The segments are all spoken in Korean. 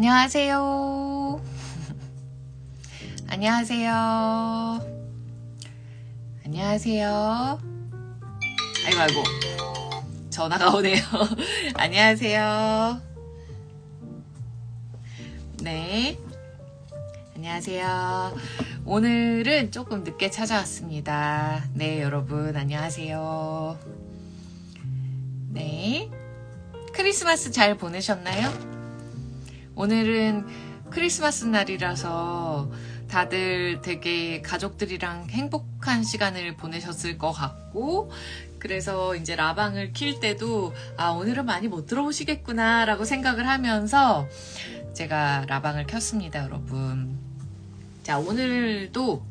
안녕하세요. 안녕하세요. 안녕하세요. 아이고 전화가 오네요. 안녕하세요. 네, 안녕하세요. 오늘은 조금 늦게 찾아왔습니다. 네, 여러분 안녕하세요. 네, 크리스마스 잘 보내셨나요? 오늘은 크리스마스 날이라서 다들 되게 가족들이랑 행복한 시간을 보내셨을 것 같고, 그래서 이제 라방을 킬 때도 오늘은 많이 못 들어오시겠구나 라고 생각을 하면서 제가 라방을 켰습니다, 여러분. 자, 오늘도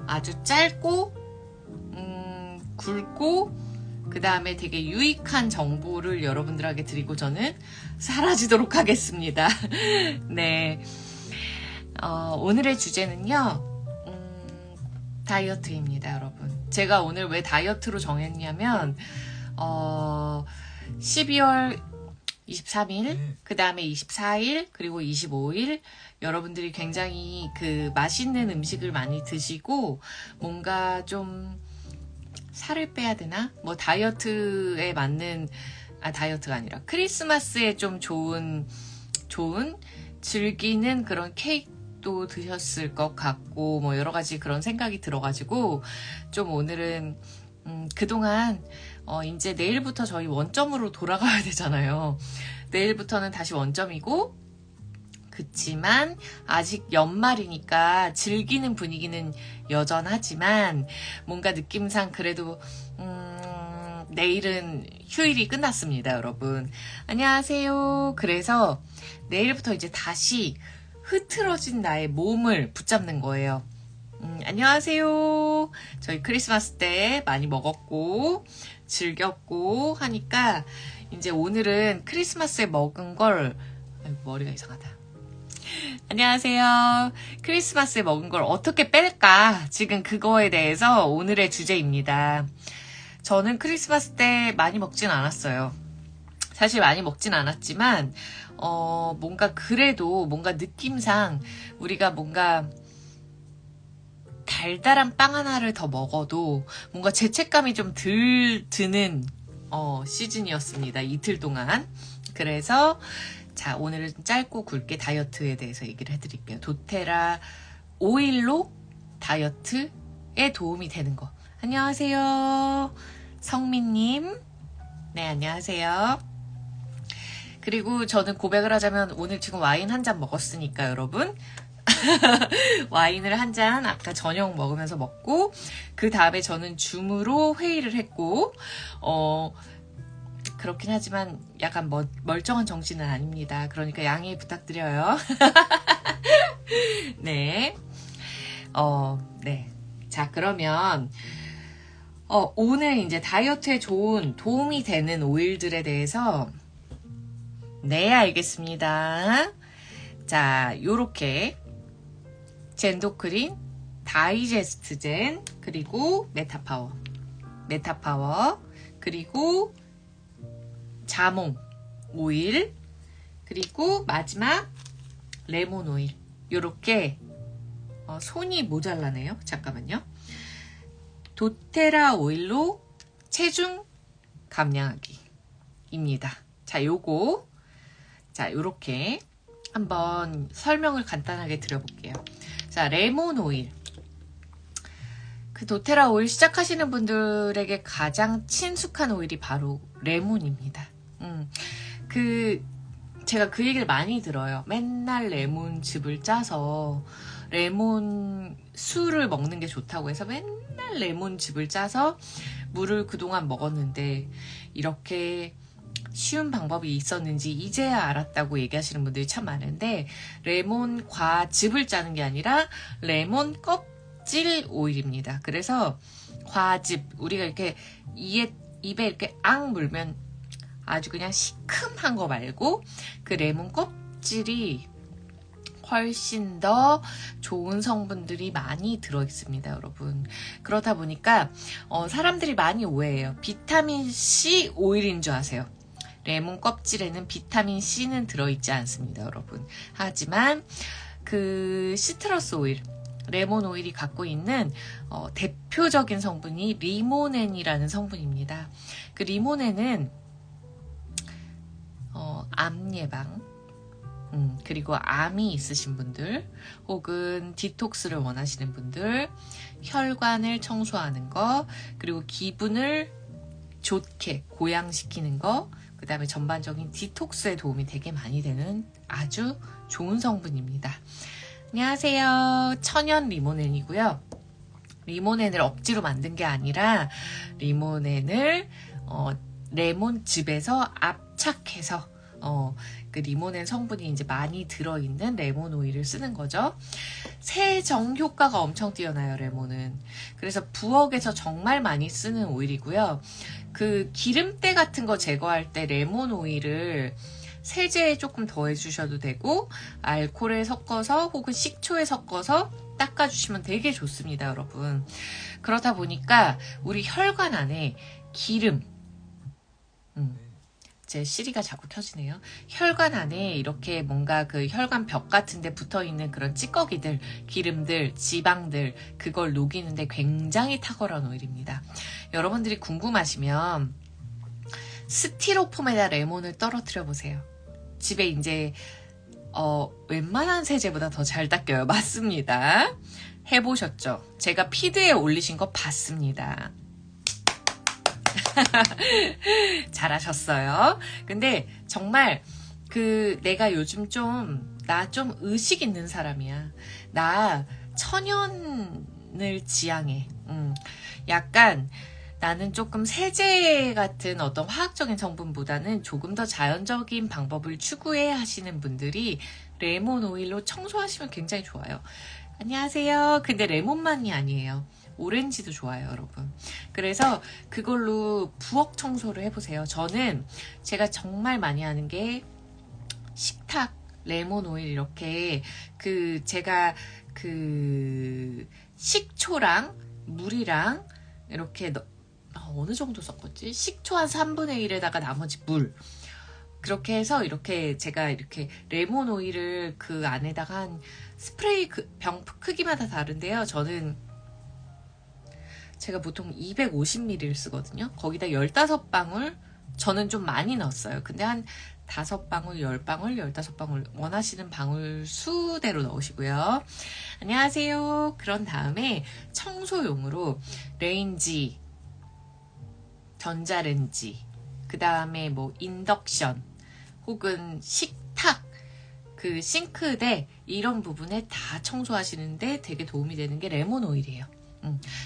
아주 짧고 굵고 그 다음에 되게 유익한 정보를 여러분들에게 드리고 저는 사라지도록 하겠습니다. 네, 오늘의 주제는요, 다이어트입니다, 여러분. 제가 오늘 왜 다이어트로 정했냐면 12월 23일, 그 다음에 24일, 그리고 25일 여러분들이 굉장히 그 맛있는 음식을 많이 드시고 뭔가 좀 살을 빼야 되나? 뭐 다이어트에 맞는 다이어트가 아니라 크리스마스에 좀 좋은 즐기는 그런 케이크도 드셨을 것 같고 뭐 여러 가지 그런 생각이 들어가지고 좀 오늘은 그동안 이제 내일부터 저희 원점으로 돌아가야 되잖아요. 내일부터는 다시 원점이고, 그치만 아직 연말이니까 즐기는 분위기는 여전하지만 뭔가 느낌상 그래도 내일은 휴일이 끝났습니다, 여러분. 안녕하세요. 그래서 내일부터 이제 다시 흐트러진 나의 몸을 붙잡는 거예요. 안녕하세요. 저희 크리스마스 때 많이 먹었고 즐겼고 하니까 이제 오늘은 크리스마스에 먹은 걸 머리가 이상하다. 안녕하세요. 크리스마스에 먹은 걸 어떻게 뺄까? 지금 그거에 대해서 오늘의 주제입니다. 저는 크리스마스 때 많이 먹진 않았어요. 사실 많이 먹진 않았지만 뭔가 그래도 뭔가 느낌상 우리가 뭔가 달달한 빵 하나를 더 먹어도 뭔가 죄책감이 좀 덜 드는 시즌이었습니다. 이틀 동안. 그래서 자, 오늘은 짧고 굵게 다이어트에 대해서 얘기를 해드릴게요. 도테라 오일로 다이어트에 도움이 되는 거. 안녕하세요. 성민님. 네, 안녕하세요. 그리고 저는 고백을 하자면 오늘 지금 와인 한 잔 먹었으니까 여러분. 와인을 한 잔 아까 저녁 먹으면서 먹고 그 다음에 저는 줌으로 회의를 했고 그렇긴 하지만 약간 멀쩡한 정신은 아닙니다. 그러니까 양해 부탁드려요. 네. 네. 자, 그러면 오늘 이제 다이어트에 좋은 도움이 되는 오일들에 대해서 네, 알겠습니다. 자, 요렇게 젠도크린, 다이제스트젠, 그리고 메타파워, 그리고 자몽 오일, 그리고 마지막 레몬 오일. 요렇게 손이 모자라네요. 잠깐만요. 도테라 오일로 체중 감량하기입니다. 자, 요거 요렇게 한번 설명을 간단하게 드려볼게요. 자, 레몬 오일. 그 도테라 오일 시작하시는 분들에게 가장 친숙한 오일이 바로 레몬입니다. 제가 그 얘기를 많이 들어요. 맨날 레몬즙을 짜서 레몬 술을 먹는 게 좋다고 해서 맨날 레몬즙을 짜서 물을 그동안 먹었는데 이렇게 쉬운 방법이 있었는지 이제야 알았다고 얘기하시는 분들이 참 많은데, 레몬 과즙을 짜는 게 아니라 레몬 껍질 오일입니다. 그래서 과즙, 우리가 이렇게 입에 이렇게 앙 물면 아주 그냥 시큼한 거 말고 그 레몬 껍질이 훨씬 더 좋은 성분들이 많이 들어있습니다, 여러분. 그렇다 보니까 사람들이 많이 오해해요. 비타민C 오일인 줄 아세요. 레몬 껍질에는 비타민 C는 들어있지 않습니다, 여러분. 하지만 그 시트러스 오일, 레몬 오일이 갖고 있는 대표적인 성분이 리모넨이라는 성분입니다. 그 리모넨은 암 예방, 그리고 암이 있으신 분들, 혹은 디톡스를 원하시는 분들, 혈관을 청소하는 거, 그리고 기분을 좋게 고양시키는 거, 그 다음에 전반적인 디톡스에 도움이 되게 많이 되는 아주 좋은 성분입니다. 안녕하세요. 천연 리모넨이고요. 리모넨을 억지로 만든 게 아니라 리모넨을 레몬즙에서 압착해서 그 리모넨 성분이 이제 많이 들어있는 레몬 오일을 쓰는 거죠. 세정 효과가 엄청 뛰어나요, 레몬은. 그래서 부엌에서 정말 많이 쓰는 오일이고요. 그 기름때 같은 거 제거할 때 레몬 오일을 세제에 조금 더해주셔도 되고, 알코올에 섞어서 혹은 식초에 섞어서 닦아주시면 되게 좋습니다, 여러분. 그러다 보니까 우리 혈관 안에 기름, 제 시리가 자꾸 켜지네요. 혈관 안에 이렇게 뭔가 그 혈관 벽 같은 데 붙어있는 그런 찌꺼기들, 기름들, 지방들, 그걸 녹이는데 굉장히 탁월한 오일입니다. 여러분들이 궁금하시면 스티로폼에다 레몬을 떨어뜨려 보세요. 집에 이제 웬만한 세제보다 더 잘 닦여요. 맞습니다. 해보셨죠? 제가 피드에 올리신 거 봤습니다. 잘하셨어요. 근데 정말 내가 요즘 나 좀 의식 있는 사람이야. 나 천연을 지향해. 약간 나는 조금 세제 같은 어떤 화학적인 성분보다는 조금 더 자연적인 방법을 추구해 하시는 분들이 레몬 오일로 청소하시면 굉장히 좋아요. 안녕하세요. 근데 레몬만이 아니에요. 오렌지도 좋아요, 여러분. 그래서 그걸로 부엌 청소를 해보세요. 제가 정말 많이 하는 게 식탁, 레몬 오일 이렇게 제가 식초랑 물이랑 이렇게 어느 정도 썼겠지? 식초 한 3분의 1에다가 나머지 물. 그렇게 해서 제가 이렇게 레몬 오일을 그 안에다가 한 스프레이 병 크기마다 다른데요. 제가 보통 250ml를 쓰거든요. 거기다 15방울, 저는 좀 많이 넣었어요. 근데 한 5방울, 10방울, 15방울 원하시는 방울 수대로 넣으시고요. 안녕하세요. 그런 다음에 청소용으로 레인지, 전자레인지, 그 다음에 뭐 인덕션, 혹은 식탁, 그 싱크대 이런 부분에 다 청소하시는데 되게 도움이 되는 게 레몬 오일이에요.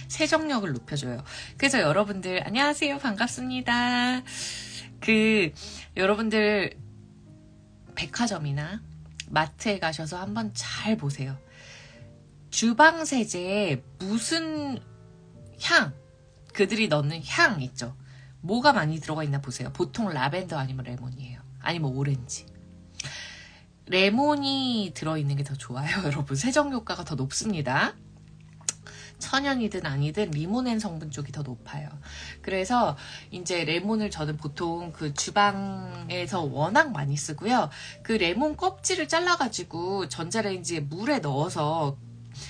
세정력을 높여줘요. 그래서 여러분들 안녕하세요. 반갑습니다. 여러분들 백화점이나 마트에 가셔서 한번 잘 보세요. 주방 세제에 무슨 그들이 넣는 향 있죠. 뭐가 많이 들어가 있나 보세요. 보통 라벤더 아니면 레몬이에요. 아니면 오렌지. 레몬이 들어있는 게 더 좋아요, 여러분. 세정 효과가 더 높습니다. 천연이든 아니든 리모넨 성분 쪽이 더 높아요. 그래서 이제 레몬을 저는 보통 그 주방에서 워낙 많이 쓰고요. 그 레몬 껍질을 잘라가지고 전자레인지에 물에 넣어서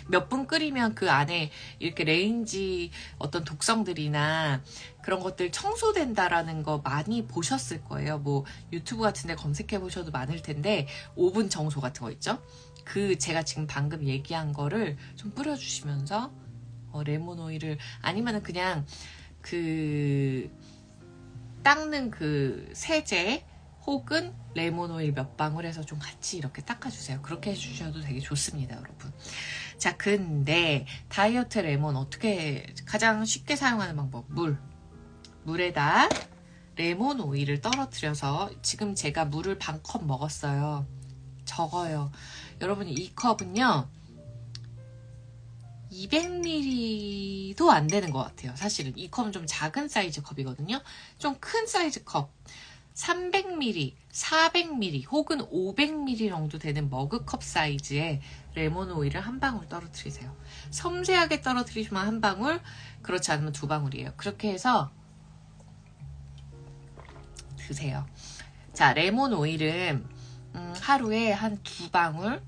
몇 분 끓이면 그 안에 이렇게 레인지 어떤 독성들이나 그런 것들 청소된다라는 거 많이 보셨을 거예요. 뭐 유튜브 같은 데 검색해 보셔도 많을 텐데 오븐 청소 같은 거 있죠? 제가 지금 방금 얘기한 거를 좀 뿌려주시면서 레몬 오일을 아니면은 그냥 닦는 세제 혹은 레몬 오일 몇 방울 해서 좀 같이 이렇게 닦아주세요. 그렇게 해주셔도 되게 좋습니다, 여러분. 자, 근데 다이어트 레몬 어떻게 가장 쉽게 사용하는 방법? 물에다 레몬 오일을 떨어뜨려서 지금 제가 물을 반 컵 먹었어요. 적어요. 여러분 이 컵은요 200ml도 안 되는 것 같아요. 사실은 이 컵은 좀 작은 사이즈 컵이거든요. 좀 큰 사이즈 컵 300ml, 400ml 혹은 500ml 정도 되는 머그컵 사이즈의 레몬 오일을 한 방울 떨어뜨리세요. 섬세하게 떨어뜨리시면 한 방울, 그렇지 않으면 2방울이에요. 그렇게 해서 드세요. 자, 레몬 오일은 하루에 한 2방울,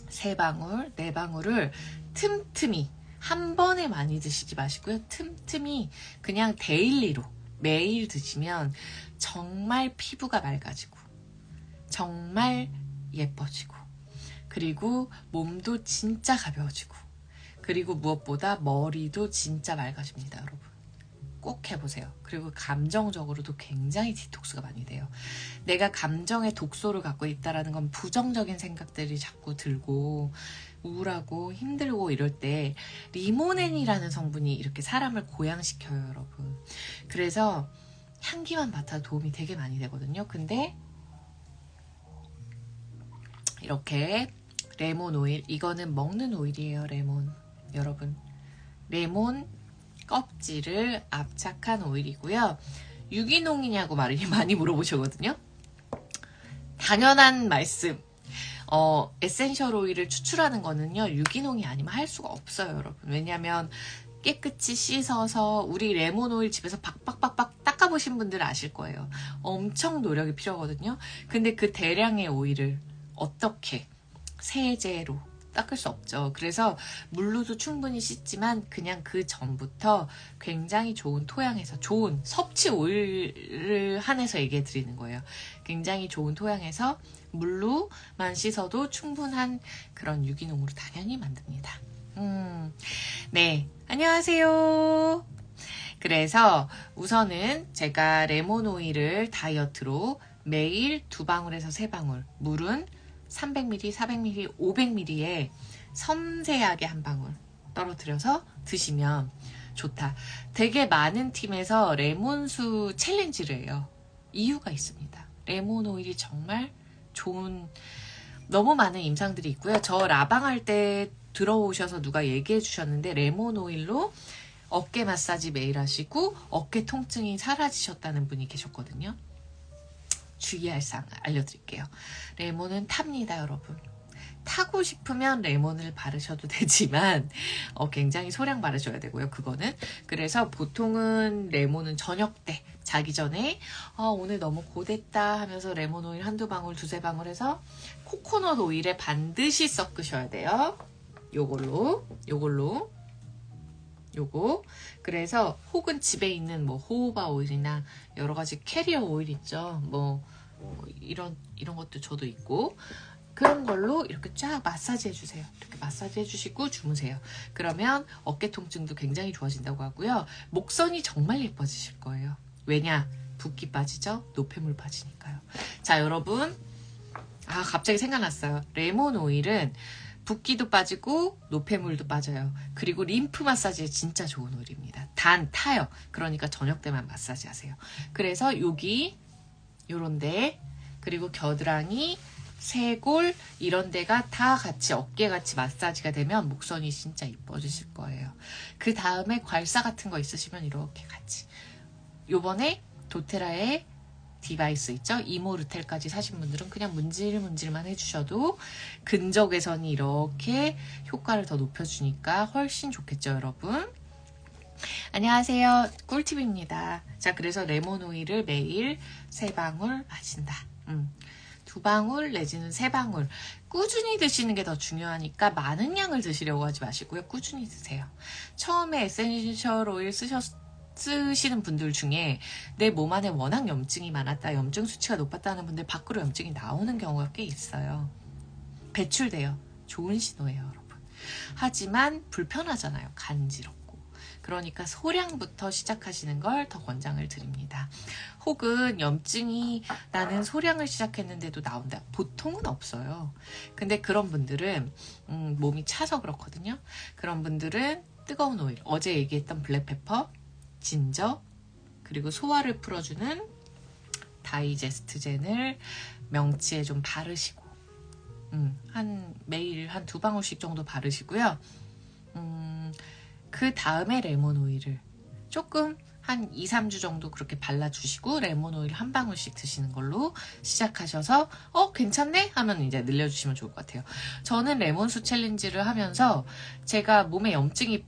3방울, 4방울을 틈틈이 한 번에 많이 드시지 마시고요. 틈틈이 그냥 데일리로 매일 드시면 정말 피부가 맑아지고 정말 예뻐지고 그리고 몸도 진짜 가벼워지고 그리고 무엇보다 머리도 진짜 맑아집니다, 여러분. 꼭 해보세요. 그리고 감정적으로도 굉장히 디톡스가 많이 돼요. 내가 감정의 독소를 갖고 있다는 건 부정적인 생각들이 자꾸 들고 우울하고 힘들고 이럴 때 리모넨이라는 성분이 이렇게 사람을 고양시켜요, 여러분. 그래서 향기만 맡아도 도움이 되게 많이 되거든요. 근데 이렇게 레몬 오일, 이거는 먹는 오일이에요, 레몬. 여러분, 레몬 껍질을 압착한 오일이고요. 유기농이냐고 많이 물어보시거든요. 당연한 말씀. 에센셜 오일을 추출하는 거는요, 유기농이 아니면 할 수가 없어요, 여러분. 왜냐면 깨끗이 씻어서 우리 레몬 오일 집에서 박박박박 닦아보신 분들은 아실 거예요. 엄청 노력이 필요하거든요. 근데 그 대량의 오일을 어떻게 세제로 닦을 수 없죠. 그래서 물로도 충분히 씻지만 그냥 그 전부터 굉장히 좋은 토양에서 좋은 섭취 오일을 한해서 얘기해 드리는 거예요. 굉장히 좋은 토양에서 물로만 씻어도 충분한 그런 유기농으로 당연히 만듭니다. 네, 안녕하세요. 그래서 우선은 제가 레몬 오일을 다이어트로 매일 2방울에서 3방울, 물은 300ml, 400ml, 500ml에 섬세하게 한 방울 떨어뜨려서 드시면 좋다. 되게 많은 팀에서 레몬수 챌린지를 해요. 이유가 있습니다. 레몬 오일이 정말 좋은, 너무 많은 임상들이 있고요. 저 라방할 때 들어오셔서 누가 얘기해 주셨는데 레몬 오일로 어깨 마사지 매일 하시고 어깨 통증이 사라지셨다는 분이 계셨거든요. 주의할 사항 알려드릴게요. 레몬은 탑니다, 여러분. 타고 싶으면 레몬을 바르셔도 되지만 굉장히 소량 바르셔야 되고요, 그거는. 그래서 보통은 레몬은 저녁 때 자기 전에 오늘 너무 고됐다 하면서 레몬 오일 한두 방울, 두세 방울 해서 코코넛 오일에 반드시 섞으셔야 돼요. 요거. 그래서 혹은 집에 있는 뭐 호호바 오일이나 여러 가지 캐리어 오일 있죠. 이런 것도 저도 있고 그런 걸로 이렇게 쫙 마사지 해주세요. 이렇게 마사지 해주시고 주무세요. 그러면 어깨 통증도 굉장히 좋아진다고 하고요. 목선이 정말 예뻐지실 거예요. 왜냐? 붓기 빠지죠? 노폐물 빠지니까요. 자, 여러분. 갑자기 생각났어요. 레몬 오일은 붓기도 빠지고 노폐물도 빠져요. 그리고 림프 마사지에 진짜 좋은 오일입니다. 단 타요. 그러니까 저녁 때만 마사지 하세요. 그래서 여기 요런데 그리고 겨드랑이, 쇄골 이런 데가 다 같이 어깨같이 마사지가 되면 목선이 진짜 이뻐지실 거예요. 그 다음에 괄사 같은 거 있으시면 이렇게 같이. 요번에 도테라의 디바이스 있죠? 이모르텔까지 사신 분들은 그냥 문질문질만 해주셔도 근적 개선이 이렇게 효과를 더 높여주니까 훨씬 좋겠죠, 여러분? 안녕하세요. 꿀팁입니다. 자, 그래서 레몬 오일을 매일 3방울 마신다. 2방울 내지는 3방울. 꾸준히 드시는 게 더 중요하니까 많은 양을 드시려고 하지 마시고요. 꾸준히 드세요. 처음에 에센셜 오일 쓰시는 분들 중에 내 몸 안에 워낙 염증이 많았다, 염증 수치가 높았다는 분들 밖으로 염증이 나오는 경우가 꽤 있어요. 배출돼요. 좋은 신호예요, 여러분. 하지만 불편하잖아요. 간지럽고. 그러니까 소량부터 시작하시는 걸 더 권장을 드립니다. 혹은 염증이 나는 소량을 시작했는데도 나온다. 보통은 없어요. 근데 그런 분들은 몸이 차서 그렇거든요. 그런 분들은 뜨거운 오일, 어제 얘기했던 블랙페퍼, 진저, 그리고 소화를 풀어주는 다이제스트젠을 명치에 좀 바르시고 매일 한 2방울씩 정도 바르시고요. 그 다음에 레몬 오일을 조금 한 2, 3주 정도 그렇게 발라주시고 레몬 오일 한 방울씩 드시는 걸로 시작하셔서 괜찮네? 하면 이제 늘려주시면 좋을 것 같아요. 저는 레몬수 챌린지를 하면서 제가 몸에 염증이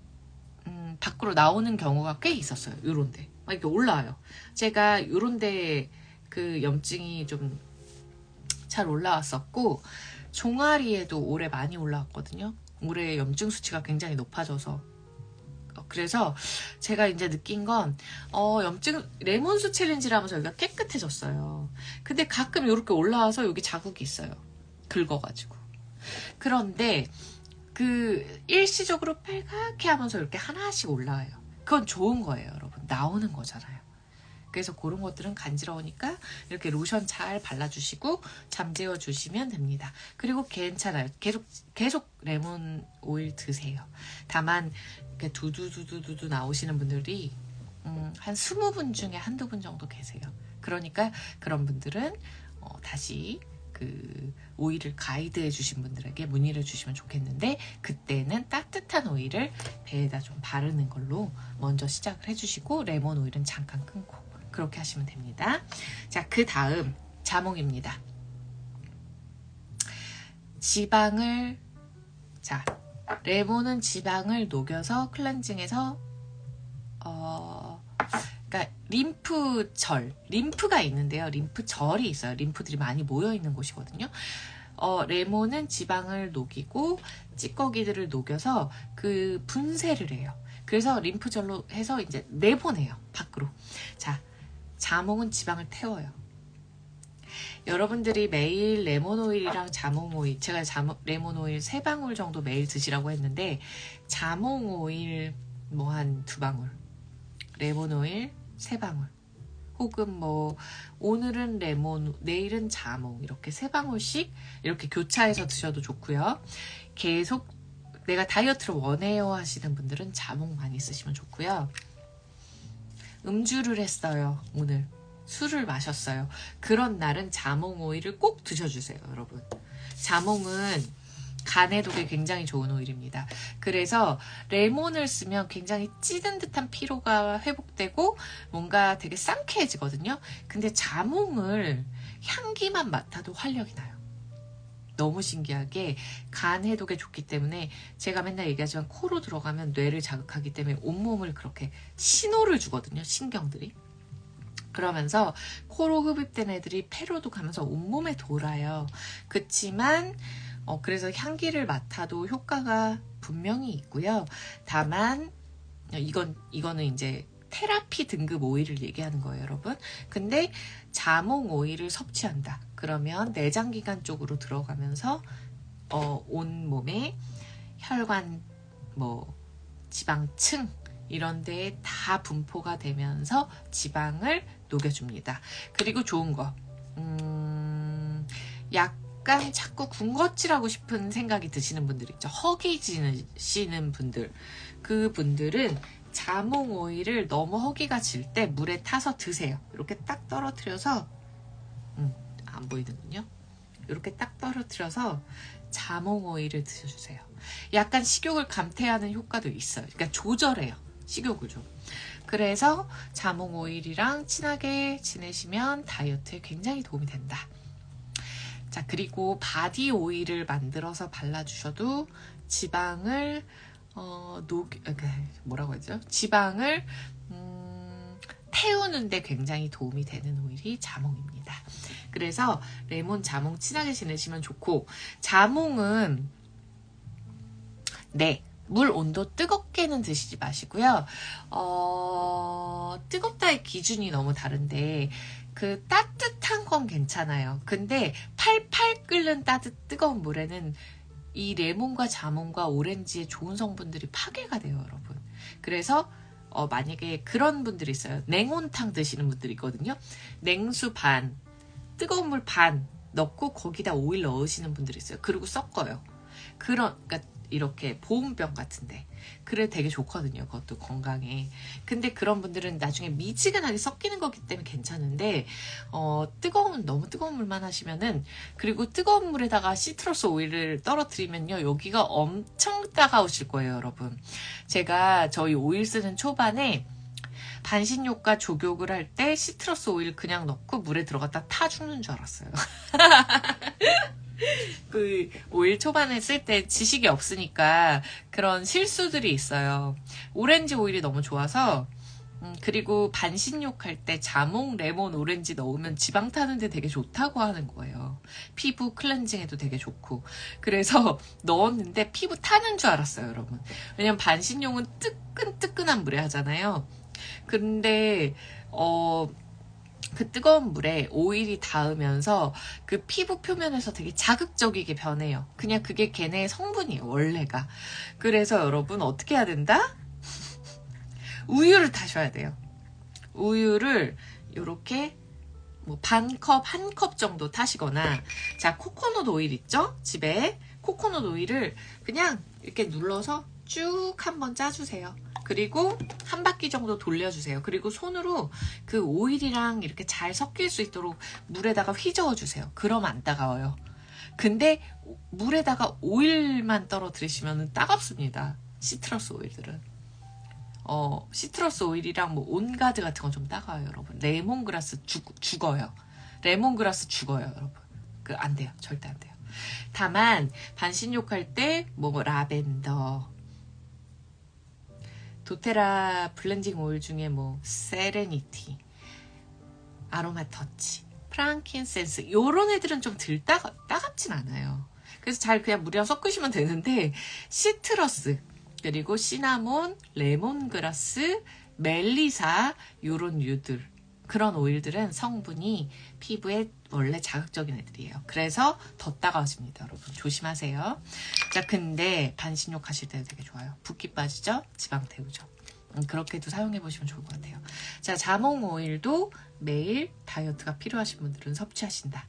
밖으로 나오는 경우가 꽤 있었어요. 요런데 막 이렇게 올라와요. 제가 요런데 그 염증이 좀 잘 올라왔었고, 종아리에도 올해 많이 올라왔거든요. 올해 염증 수치가 굉장히 높아져서. 그래서 제가 이제 느낀 건 염증 레몬수 챌린지를 하면서 여기가 깨끗해졌어요. 근데 가끔 이렇게 올라와서 여기 자국이 있어요. 긁어가지고. 그런데 그 일시적으로 빨갛게 하면서 이렇게 하나씩 올라와요. 그건 좋은 거예요, 여러분. 나오는 거잖아요. 그래서 그런 것들은 간지러우니까 이렇게 로션 잘 발라주시고 잠재워 주시면 됩니다. 그리고 괜찮아요. 계속 레몬 오일 드세요. 다만 이렇게 두두두두두 나오시는 분들이 한 20분 중에 한두 분 정도 계세요. 그러니까 그런 분들은 다시 그 오일을 가이드해 주신 분들에게 문의를 주시면 좋겠는데, 그때는 따뜻한 오일을 배에다 좀 바르는 걸로 먼저 시작을 해주시고, 레몬 오일은 잠깐 끊고 그렇게 하시면 됩니다. 자, 그 다음 자몽입니다. 지방을, 자, 레몬은 지방을 녹여서 클렌징해서 그러니까 림프가 있는데요. 림프절이 있어요. 림프들이 많이 모여 있는 곳이거든요. 레몬은 지방을 녹이고 찌꺼기들을 녹여서 그 분쇄를 해요. 그래서 림프절로 해서 이제 내보내요, 밖으로. 자, 자몽은 지방을 태워요. 여러분들이 매일 레몬오일이랑 자몽오일, 제가 레몬오일 3방울 정도 매일 드시라고 했는데, 자몽오일 뭐 한 2방울, 레몬오일 3방울, 혹은 뭐 오늘은 레몬, 내일은 자몽, 이렇게 3방울씩 이렇게 교차해서 드셔도 좋고요. 계속 내가 다이어트를 원해요 하시는 분들은 자몽 많이 쓰시면 좋고요. 음주를 했어요, 오늘 술을 마셨어요, 그런 날은 자몽 오일을 꼭 드셔주세요, 여러분. 자몽은 간 해독에 굉장히 좋은 오일입니다. 그래서 레몬을 쓰면 굉장히 찌든 듯한 피로가 회복되고 뭔가 되게 상쾌해지거든요. 근데 자몽을 향기만 맡아도 활력이 나요. 너무 신기하게 간 해독에 좋기 때문에, 제가 맨날 얘기하지만 코로 들어가면 뇌를 자극하기 때문에 온몸을 그렇게 신호를 주거든요, 신경들이. 그러면서 코로 흡입된 애들이 폐로도 가면서 온몸에 돌아요. 그치만 그래서 향기를 맡아도 효과가 분명히 있고요. 다만 이거는 이제 테라피 등급 오일을 얘기하는 거예요, 여러분. 근데 자몽 오일을 섭취한다 그러면 내장기관 쪽으로 들어가면서 온 몸에 혈관, 뭐 지방층 이런 데에 다 분포가 되면서 지방을 녹여줍니다. 그리고 좋은 거, 약간 자꾸 군것질하고 싶은 생각이 드시는 분들 있죠. 허기지시는 분들, 그분들은 자몽 오일을 너무 허기가 질 때 물에 타서 드세요. 이렇게 딱 떨어뜨려서, 안 보이는군요. 이렇게 딱 떨어뜨려서 자몽 오일을 드셔주세요. 약간 식욕을 감퇴하는 효과도 있어요. 그러니까 조절해요, 식욕을 좀. 그래서 자몽 오일이랑 친하게 지내시면 다이어트에 굉장히 도움이 된다. 자, 그리고 바디 오일을 만들어서 발라주셔도 지방을 뭐라고 하죠? 지방을 태우는데 굉장히 도움이 되는 오일이 자몽입니다. 그래서 레몬, 자몽 친하게 지내시면 좋고, 자몽은 물 온도 뜨겁게는 드시지 마시고요. 뜨겁다의 기준이 너무 다른데, 그 따뜻한 건 괜찮아요. 근데 팔팔 끓는 뜨거운 물에는 이 레몬과 자몽과 오렌지의 좋은 성분들이 파괴가 돼요, 여러분. 그래서 만약에 그런 분들이 있어요. 냉온탕 드시는 분들이 있거든요. 냉수 반, 뜨거운 물 반 넣고 거기다 오일 넣으시는 분들이 있어요. 그리고 섞어요. 그러니까 이렇게 보온병 같은데, 그래 되게 좋거든요, 그것도 건강에. 근데 그런 분들은 나중에 미지근하게 섞이는 거기 때문에 괜찮은데, 너무 뜨거운 물만 하시면은, 그리고 뜨거운 물에다가 시트러스 오일을 떨어뜨리면요, 여기가 엄청 따가우실 거예요, 여러분. 제가 저희 오일 쓰는 초반에 반신욕과 족욕을 할 때 시트러스 오일 그냥 넣고 물에 들어갔다 타 죽는 줄 알았어요. 그 오일 초반에 쓸 때 지식이 없으니까 그런 실수들이 있어요. 오렌지 오일이 너무 좋아서 그리고 반신욕 할 때 자몽, 레몬, 오렌지 넣으면 지방 타는데 되게 좋다고 하는 거예요. 피부 클렌징에도 되게 좋고. 그래서 넣었는데 피부 타는 줄 알았어요, 여러분. 왜냐면 반신욕은 뜨끈뜨끈한 물에 하잖아요. 근데 그 뜨거운 물에 오일이 닿으면서 그 피부 표면에서 되게 자극적이게 변해요. 그냥 그게 걔네의 성분이에요, 원래가. 그래서 여러분 어떻게 해야 된다? 우유를 타셔야 돼요. 우유를 이렇게 뭐 반컵, 한 컵 정도 타시거나, 자, 코코넛 오일 있죠? 집에 코코넛 오일을 그냥 이렇게 눌러서 쭉 한번 짜주세요. 그리고 한 바퀴 정도 돌려주세요. 그리고 손으로 그 오일이랑 이렇게 잘 섞일 수 있도록 물에다가 휘저어 주세요. 그럼 안 따가워요. 근데 물에다가 오일만 떨어뜨리시면 따갑습니다. 시트러스 오일들은. 시트러스 오일이랑 뭐 온가드 같은 건 좀 따가워요, 여러분. 레몬그라스 죽어요. 레몬그라스 죽어요, 여러분. 안 돼요. 절대 안 돼요. 다만 반신욕 할 때 뭐 라벤더, 도테라 블렌징 오일 중에 뭐 세레니티, 아로마 터치, 프랑킨센스 요런 애들은 좀 덜 따갑진 않아요. 그래서 잘 그냥 물이랑 섞으시면 되는데, 시트러스 그리고 시나몬, 레몬그라스, 멜리사 요런 유들, 그런 오일들은 성분이 피부에 원래 자극적인 애들이에요. 그래서 더 따가워집니다, 여러분. 조심하세요. 자, 근데 반신욕 하실 때도 되게 좋아요. 붓기 빠지죠? 지방 태우죠? 그렇게도 사용해 보시면 좋을 것 같아요. 자, 자몽 오일도 매일 다이어트가 필요하신 분들은 섭취하신다.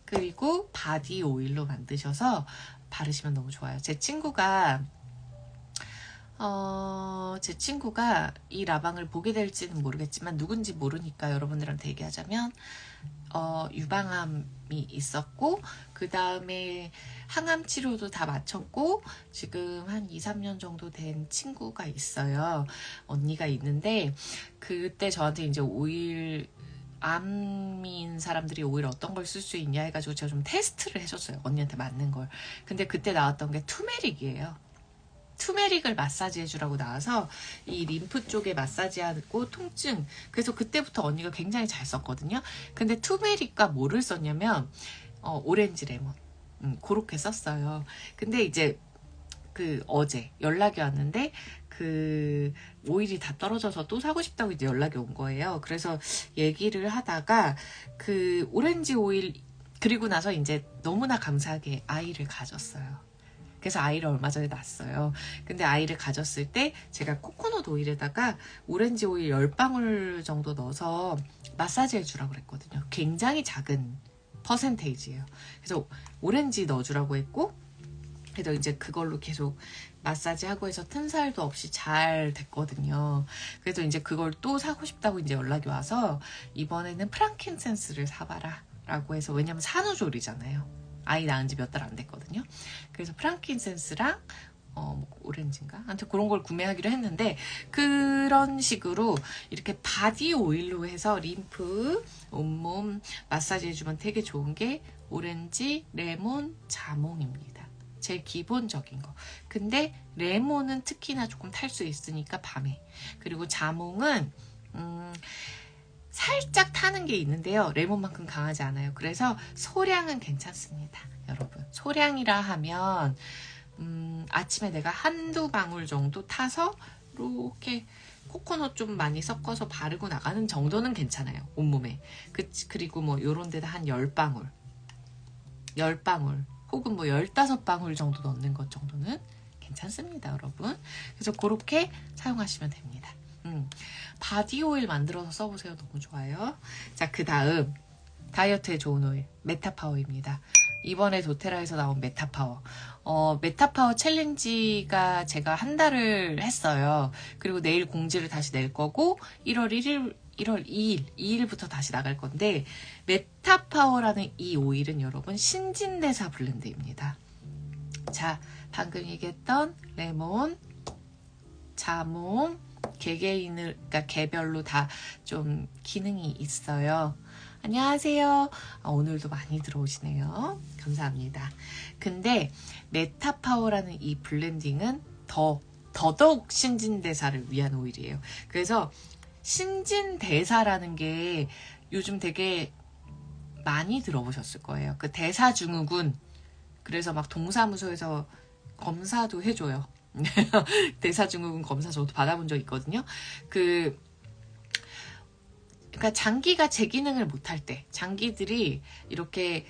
그리고 바디 오일로 만드셔서 바르시면 너무 좋아요. 제 친구가 이 라방을 보게 될지는 모르겠지만, 누군지 모르니까 여러분들한테 얘기하자면, 유방암이 있었고, 그 다음에 항암 치료도 다 마쳤고, 지금 한 2, 3년 정도 된 친구가 있어요. 언니가 있는데, 그때 저한테 이제 오일, 암인 사람들이 오일 어떤 걸 쓸 수 있냐 해가지고 제가 좀 테스트를 해줬어요. 언니한테 맞는 걸. 근데 그때 나왔던 게 투메릭이에요. 투메릭을 마사지 해주라고 나와서 이 림프 쪽에 마사지하고 통증, 그래서 그때부터 언니가 굉장히 잘 썼거든요. 근데 투메릭과 뭐를 썼냐면 오렌지 레몬, 그렇게 썼어요. 근데 이제 어제 연락이 왔는데 그 오일이 다 떨어져서 또 사고 싶다고 이제 연락이 온 거예요. 그래서 얘기를 하다가 그 오렌지 오일, 그리고 나서 이제 너무나 감사하게 아이를 가졌어요. 그래서 아이를 얼마 전에 낳았어요. 근데 아이를 가졌을 때 제가 코코넛 오일에다가 오렌지 오일 10방울 정도 넣어서 마사지 해주라고 그랬거든요. 굉장히 작은 퍼센테이지예요. 그래서 오렌지 넣어주라고 했고, 그래서 이제 그걸로 계속 마사지하고 해서 튼살도 없이 잘 됐거든요. 그래서 이제 그걸 또 사고 싶다고 이제 연락이 와서, 이번에는 프랑킨센스를 사봐라 라고 해서, 왜냐면 산후조리잖아요. 아이 낳은 지 몇 달 안 됐거든요. 그래서 프랑킨센스랑 오렌지인가? 아무튼 그런 걸 구매하기로 했는데, 그런 식으로 이렇게 바디 오일로 해서 림프, 온몸 마사지 해주면 되게 좋은 게 오렌지, 레몬, 자몽입니다. 제일 기본적인 거. 근데 레몬은 특히나 조금 탈 수 있으니까 밤에. 그리고 자몽은 살짝 타는 게 있는데요. 레몬만큼 강하지 않아요. 그래서 소량은 괜찮습니다, 여러분. 소량이라 하면 아침에 내가 한두 방울 정도 타서 이렇게 코코넛 좀 많이 섞어서 바르고 나가는 정도는 괜찮아요, 온몸에. 그리고 뭐 요런 데다 한 10방울 혹은 뭐 15방울 정도 넣는 것 정도는 괜찮습니다, 여러분. 그래서 그렇게 사용하시면 됩니다. 바디 오일 만들어서 써보세요. 너무 좋아요. 자, 그 다음 다이어트에 좋은 오일 메타파워입니다. 이번에 도테라에서 나온 메타파워. 메타파워 챌린지가 제가 한 달을 했어요. 그리고 내일 공지를 다시 낼 거고 1월 2일부터 다시 나갈 건데, 메타파워라는 이 오일은 여러분 신진대사 블렌드입니다. 자, 방금 얘기했던 레몬, 자몽, 그러니까 개별로 다 좀 기능이 있어요. 안녕하세요. 오늘도 많이 들어오시네요. 감사합니다. 근데 메타파워라는 이 블렌딩은 더더욱 신진대사를 위한 오일이에요. 그래서 신진대사라는 게 요즘 되게 많이 들어보셨을 거예요. 그 대사증후군. 그래서 막 동사무소에서 검사도 해줘요. 대사증후군 검사 저도 받아본 적 있거든요. 그러니까 장기가 제 기능을 못할 때, 장기들이 이렇게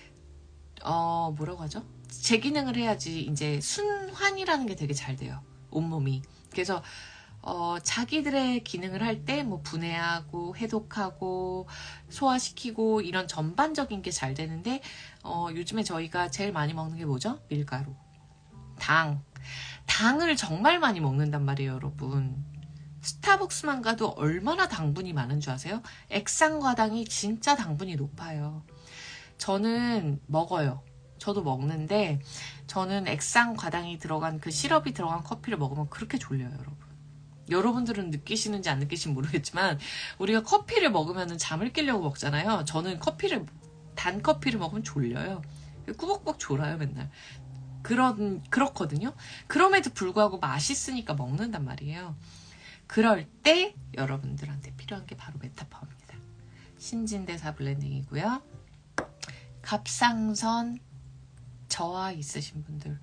뭐라고 하죠? 제 기능을 해야지 이제 순환이라는 게 되게 잘 돼요. 온몸이. 그래서 자기들의 기능을 할 때 뭐 분해하고 해독하고 소화시키고 이런 전반적인 게 잘 되는데 요즘에 저희가 제일 많이 먹는 게 뭐죠? 밀가루, 당을 정말 많이 먹는단 말이에요, 여러분. 스타벅스만 가도 얼마나 당분이 많은 줄 아세요? 액상과당이 진짜 당분이 높아요. 저는 먹어요. 저도 먹는데 저는 액상과당이 들어간 그 시럽이 들어간 커피를 먹으면 그렇게 졸려요, 여러분. 여러분들은 느끼시는지 안 느끼시는지 모르겠지만 우리가 커피를 먹으면 잠을 깨려고 먹잖아요. 저는 단 커피를 먹으면 졸려요. 꾸벅꾸벅 졸아요, 맨날. 그렇거든요. 그럼에도 불구하고 맛있으니까 먹는단 말이에요. 그럴 때 여러분들한테 필요한 게 바로 메타파워입니다. 신진대사 블렌딩이고요. 갑상선 저하 있으신 분들,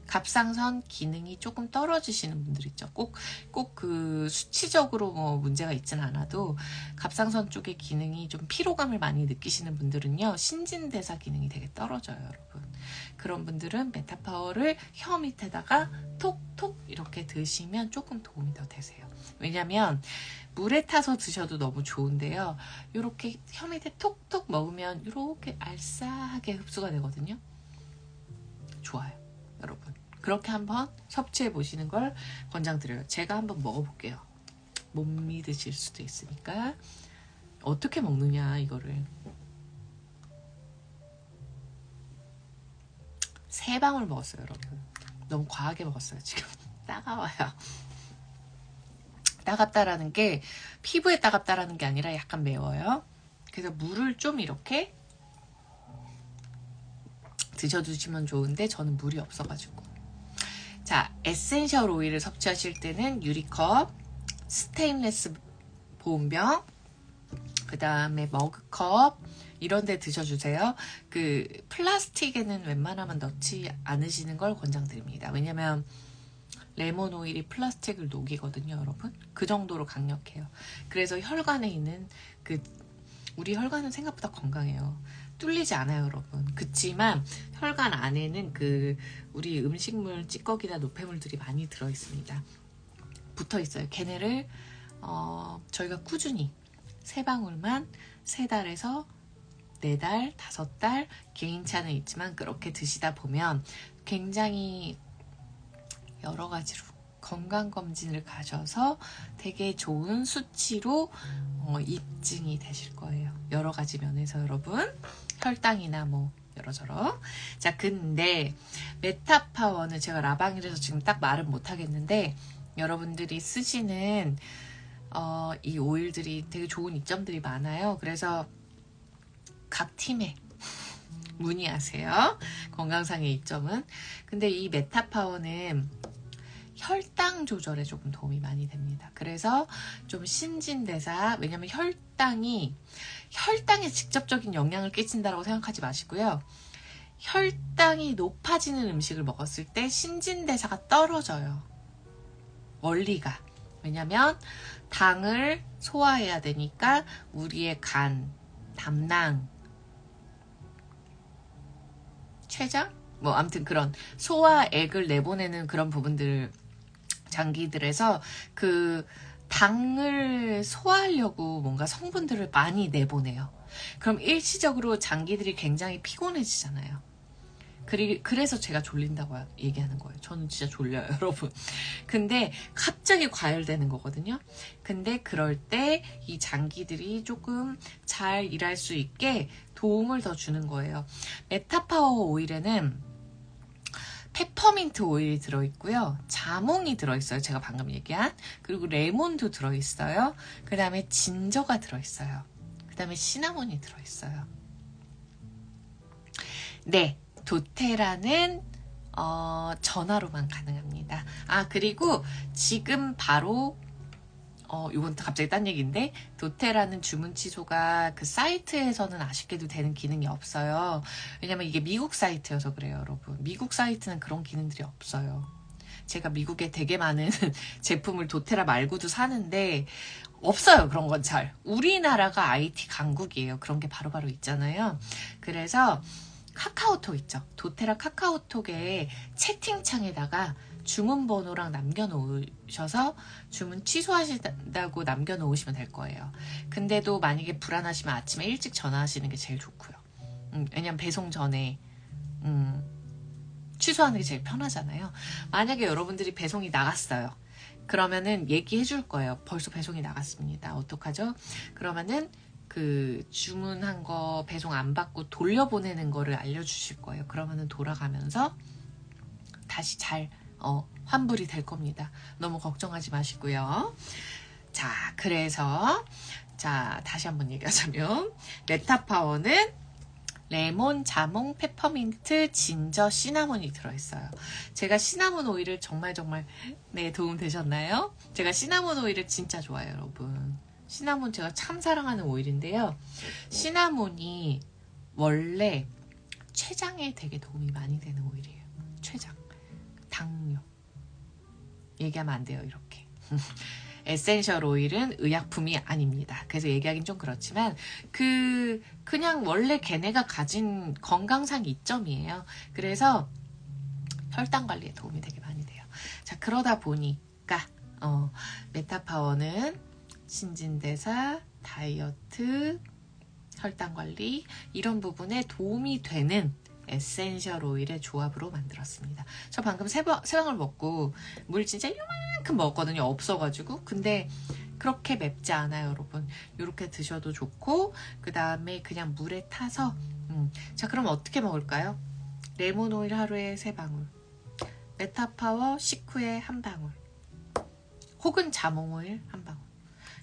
갑상선 기능이 조금 떨어지시는 분들 있죠. 꼭 그 수치적으로 뭐 문제가 있진 않아도 갑상선 쪽의 기능이 좀 피로감을 많이 느끼시는 분들은요, 신진대사 기능이 되게 떨어져요, 여러분. 그런 분들은 메타파워를 혀 밑에다가 톡톡 이렇게 드시면 조금 도움이 더 되세요. 왜냐면 물에 타서 드셔도 너무 좋은데요, 이렇게 혀 밑에 톡톡 먹으면 이렇게 알싸하게 흡수가 되거든요. 좋아요, 여러분. 그렇게 한번 섭취해 보시는 걸 권장드려요. 제가 한번 먹어볼게요. 못 믿으실 수도 있으니까. 어떻게 먹느냐, 이거를. 3방울 먹었어요, 여러분. 너무 과하게 먹었어요, 지금. 따가워요. 따갑다라는 게 피부에 따갑다라는 게 아니라 약간 매워요. 그래서 물을 좀 이렇게 드셔주시면 좋은데 저는 물이 없어가지고. 자, 에센셜 오일을 섭취하실 때는 유리컵, 스테인레스 보온병, 그 다음에 머그컵 이런 데 드셔주세요. 그 플라스틱에는 웬만하면 넣지 않으시는 걸 권장드립니다. 왜냐면 레몬 오일이 플라스틱을 녹이거든요, 여러분. 그 정도로 강력해요. 그래서 혈관에 있는 우리 혈관은 생각보다 건강해요. 뚫리지 않아요, 여러분. 그치만 혈관 안에는 우리 음식물 찌꺼기나 노폐물들이 많이 들어있습니다. 붙어있어요. 걔네를 저희가 꾸준히 3방울만 3달에서 4달, 5달 개인차는 있지만 그렇게 드시다 보면 굉장히 여러 가지로 건강검진을 가셔서 되게 좋은 수치로 입증이 되실 거예요. 여러 가지 면에서 여러분. 혈당이나 뭐 여러저러. 자, 근데 메타파워는 제가 라방이라서 지금 딱 말은 못하겠는데 여러분들이 쓰시는 이 오일들이 되게 좋은 이점들이 많아요. 그래서 각 팀에 문의하세요. 건강상의 이점은. 근데 이 메타파워는 혈당 조절에 조금 도움이 많이 됩니다. 그래서 좀 신진대사, 왜냐면 혈당에 직접적인 영향을 끼친다고 생각하지 마시고요. 혈당이 높아지는 음식을 먹었을 때 신진대사가 떨어져요. 원리가. 왜냐면 당을 소화해야 되니까 우리의 간, 담낭, 췌장? 뭐 아무튼 그런 소화액을 내보내는 그런 부분들, 장기들에서 그 당을 소화하려고 뭔가 성분들을 많이 내보내요. 그럼 일시적으로 장기들이 굉장히 피곤해지잖아요. 그래서 제가 졸린다고 얘기하는 거예요. 저는 진짜 졸려요, 여러분. 근데 갑자기 과열되는 거거든요. 근데 그럴 때 이 장기들이 조금 잘 일할 수 있게 도움을 더 주는 거예요. 메타파워 오일에는 페퍼민트 오일이 들어있고요. 자몽이 들어있어요. 제가 방금 얘기한. 그리고 레몬도 들어있어요. 그 다음에 진저가 들어있어요. 그 다음에 시나몬이 들어있어요. 네, 도테라는 전화로만 가능합니다. 아, 그리고 지금 바로 이건 갑자기 딴 얘기인데, 도테라는 주문 취소가 그 사이트에서는 아쉽게도 되는 기능이 없어요. 왜냐면 이게 미국 사이트여서 그래요, 여러분. 미국 사이트는 그런 기능들이 없어요. 제가 미국에 되게 많은 제품을 도테라 말고도 사는데 없어요. 그런 건 잘. 우리나라가 IT 강국이에요. 그런 게 바로바로 있잖아요. 그래서 카카오톡 있죠. 도테라 카카오톡에 채팅창에다가 주문번호랑 남겨놓으셔서 주문 취소하신다고 남겨놓으시면 될 거예요. 근데도 만약에 불안하시면 아침에 일찍 전화하시는 게 제일 좋고요. 왜냐면 배송 전에 취소하는 게 제일 편하잖아요. 만약에 여러분들이 배송이 나갔어요. 그러면은 얘기해 줄 거예요. 벌써 배송이 나갔습니다. 어떡하죠? 그러면은 그 주문한 거 배송 안 받고 돌려보내는 거를 알려주실 거예요. 그러면은 돌아가면서 다시 잘 환불이 될 겁니다. 너무 걱정하지 마시고요. 자, 그래서 자, 다시 한번 얘기하자면 메타파워는 레몬, 자몽, 페퍼민트, 진저, 시나몬이 들어있어요. 제가 시나몬 오일을 정말 네, 도움 되셨나요? 제가 시나몬 오일을 진짜 좋아해요, 여러분. 시나몬 제가 참 사랑하는 오일인데요. 시나몬이 원래 췌장에 되게 도움이 많이 되는 오일이에요. 췌장, 당뇨. 얘기하면 안 돼요, 이렇게. 에센셜 오일은 의약품이 아닙니다. 그래서 얘기하긴 좀 그렇지만 그냥 원래 걔네가 가진 건강상 이점이에요. 그래서 혈당 관리에 도움이 되게 많이 돼요. 자, 그러다 보니까 메타파워는 신진대사, 다이어트, 혈당 관리 이런 부분에 도움이 되는 에센셜 오일의 조합으로 만들었습니다. 저 방금 세 방울 먹고 물 진짜 요만큼 먹었거든요. 없어가지고. 근데 그렇게 맵지 않아요, 여러분. 이렇게 드셔도 좋고 그 다음에 그냥 물에 타서 자, 그럼 어떻게 먹을까요? 레몬 오일 하루에 3방울, 메타파워 식후에 1방울, 혹은 자몽 오일 1방울.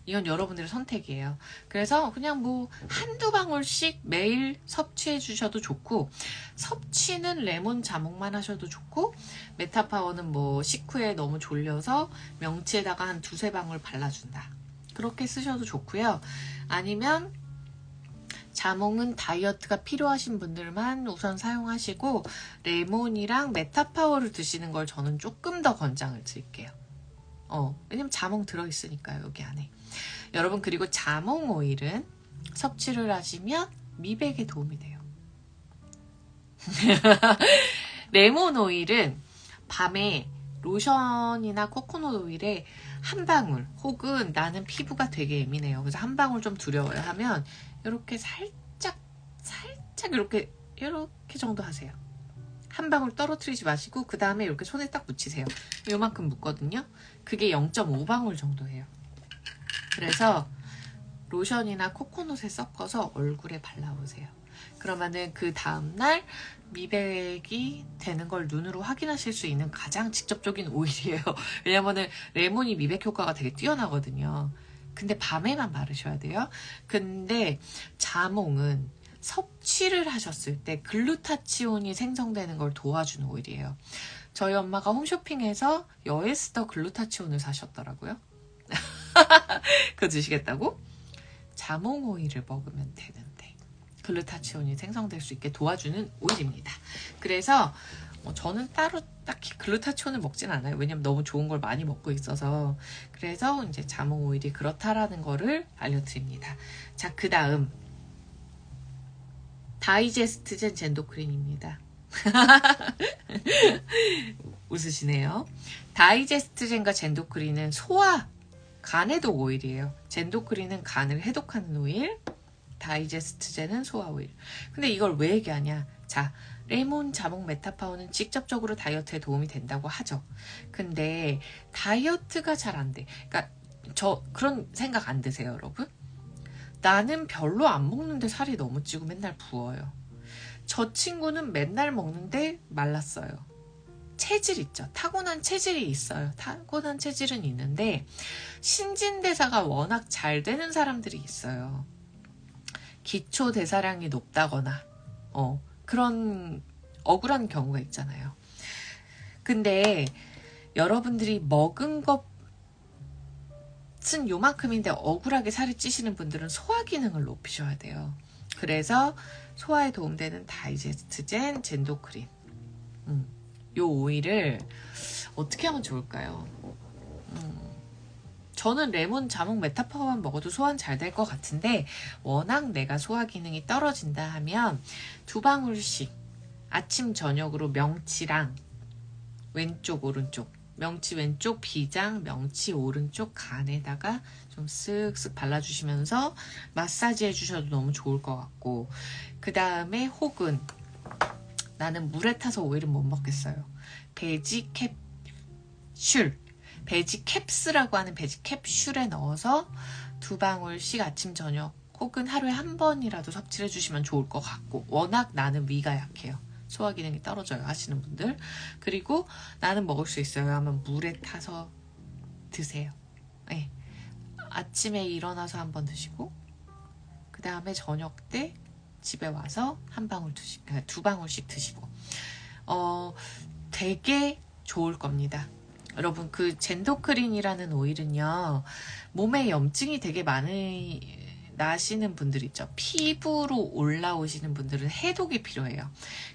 이건 여러분들의 선택이에요. 그래서 그냥 뭐 한두 방울씩 매일 섭취해 주셔도 좋고, 섭취는 레몬 자몽만 하셔도 좋고, 메타파워는 뭐 식후에 너무 졸려서 명치에다가 한 2-3방울 발라준다. 그렇게 쓰셔도 좋고요. 아니면 자몽은 다이어트가 필요하신 분들만 우선 사용하시고, 레몬이랑 메타파워를 드시는 걸 저는 조금 더 권장을 드릴게요. 왜냐면 자몽 들어있으니까요, 여기 안에. 여러분, 그리고 자몽 오일은 섭취를 하시면 미백에 도움이 돼요. 레몬 오일은 밤에 로션이나 코코넛 오일에 1방울, 혹은 나는 피부가 되게 예민해요. 그래서 1방울 좀 두려워요 하면 이렇게 살짝 이렇게 정도 하세요. 1방울 떨어뜨리지 마시고 그 다음에 이렇게 손에 딱 묻히세요. 요만큼 묻거든요. 그게 0.5방울 정도예요. 그래서 로션이나 코코넛에 섞어서 얼굴에 발라보세요. 그러면은 그 다음날 미백이 되는 걸 눈으로 확인하실 수 있는 가장 직접적인 오일이에요. 왜냐면은 레몬이 미백 효과가 되게 뛰어나거든요. 근데 밤에만 바르셔야 돼요. 근데 자몽은 섭취를 하셨을 때 글루타치온이 생성되는 걸 도와주는 오일이에요. 저희 엄마가 홈쇼핑에서 여에스더 글루타치온을 사셨더라고요. 그거 드시겠다고? 자몽 오일을 먹으면 되는데 글루타치온이 생성될 수 있게 도와주는 오일입니다. 그래서 저는 따로 딱히 글루타치온을 먹진 않아요. 왜냐면 너무 좋은 걸 많이 먹고 있어서. 그래서 이제 자몽 오일이 그렇다라는 거를 알려드립니다. 자, 그 다음 다이제스트젠 젠도크린입니다. 웃으시네요. 다이제스트젠과 젠도크린은 소화, 간해독 오일이에요. 젠도크린은 간을 해독하는 오일, 다이제스트젠은 소화 오일. 근데 이걸 왜 얘기하냐? 자, 레몬, 자몽, 메타파워는 직접적으로 다이어트에 도움이 된다고 하죠. 근데 다이어트가 잘 안 돼. 그러니까 저 그런 생각 안 드세요, 여러분? 나는 별로 안 먹는데 살이 너무 찌고 맨날 부어요. 저 친구는 맨날 먹는데 말랐어요. 체질 있죠. 타고난 체질이 있어요. 타고난 체질은 있는데 신진대사가 워낙 잘 되는 사람들이 있어요. 기초 대사량이 높다거나 그런 억울한 경우가 있잖아요. 근데 여러분들이 먹은 것 밭은 요만큼인데 억울하게 살이 찌시는 분들은 소화 기능을 높이셔야 돼요. 그래서 소화에 도움되는 다이제스트젠 젠도크린. 요 오일을 어떻게 하면 좋을까요? 저는 레몬, 자몽, 메타파워만 먹어도 소화는 잘 될 것 같은데 워낙 내가 소화 기능이 떨어진다 하면 2방울씩 아침 저녁으로 명치랑 왼쪽 오른쪽, 명치 왼쪽 비장, 명치 오른쪽 간에다가 좀 쓱쓱 발라주시면서 마사지 해주셔도 너무 좋을 것 같고, 그 다음에 혹은 나는 물에 타서 오일은 못 먹겠어요. 베지 캡슐, 베지 캡스라고 하는 베지 캡슐에 넣어서 2방울씩 아침 저녁 혹은 하루에 한 번이라도 섭취를 해주시면 좋을 것 같고, 워낙 나는 위가 약해요. 소화 기능이 떨어져요 하시는 분들. 그리고 나는 먹을 수 있어요 하면 물에 타서 드세요. 네. 아침에 일어나서 한 번 드시고, 그 다음에 저녁 때 집에 와서 한 방울 드시고, 2방울씩 드시고, 되게 좋을 겁니다. 여러분, 그 젠도크린이라는 오일은요, 몸에 염증이 되게 많이 나시는 분들 있죠. 피부로 올라오시는 분들은 해독이 필요해요.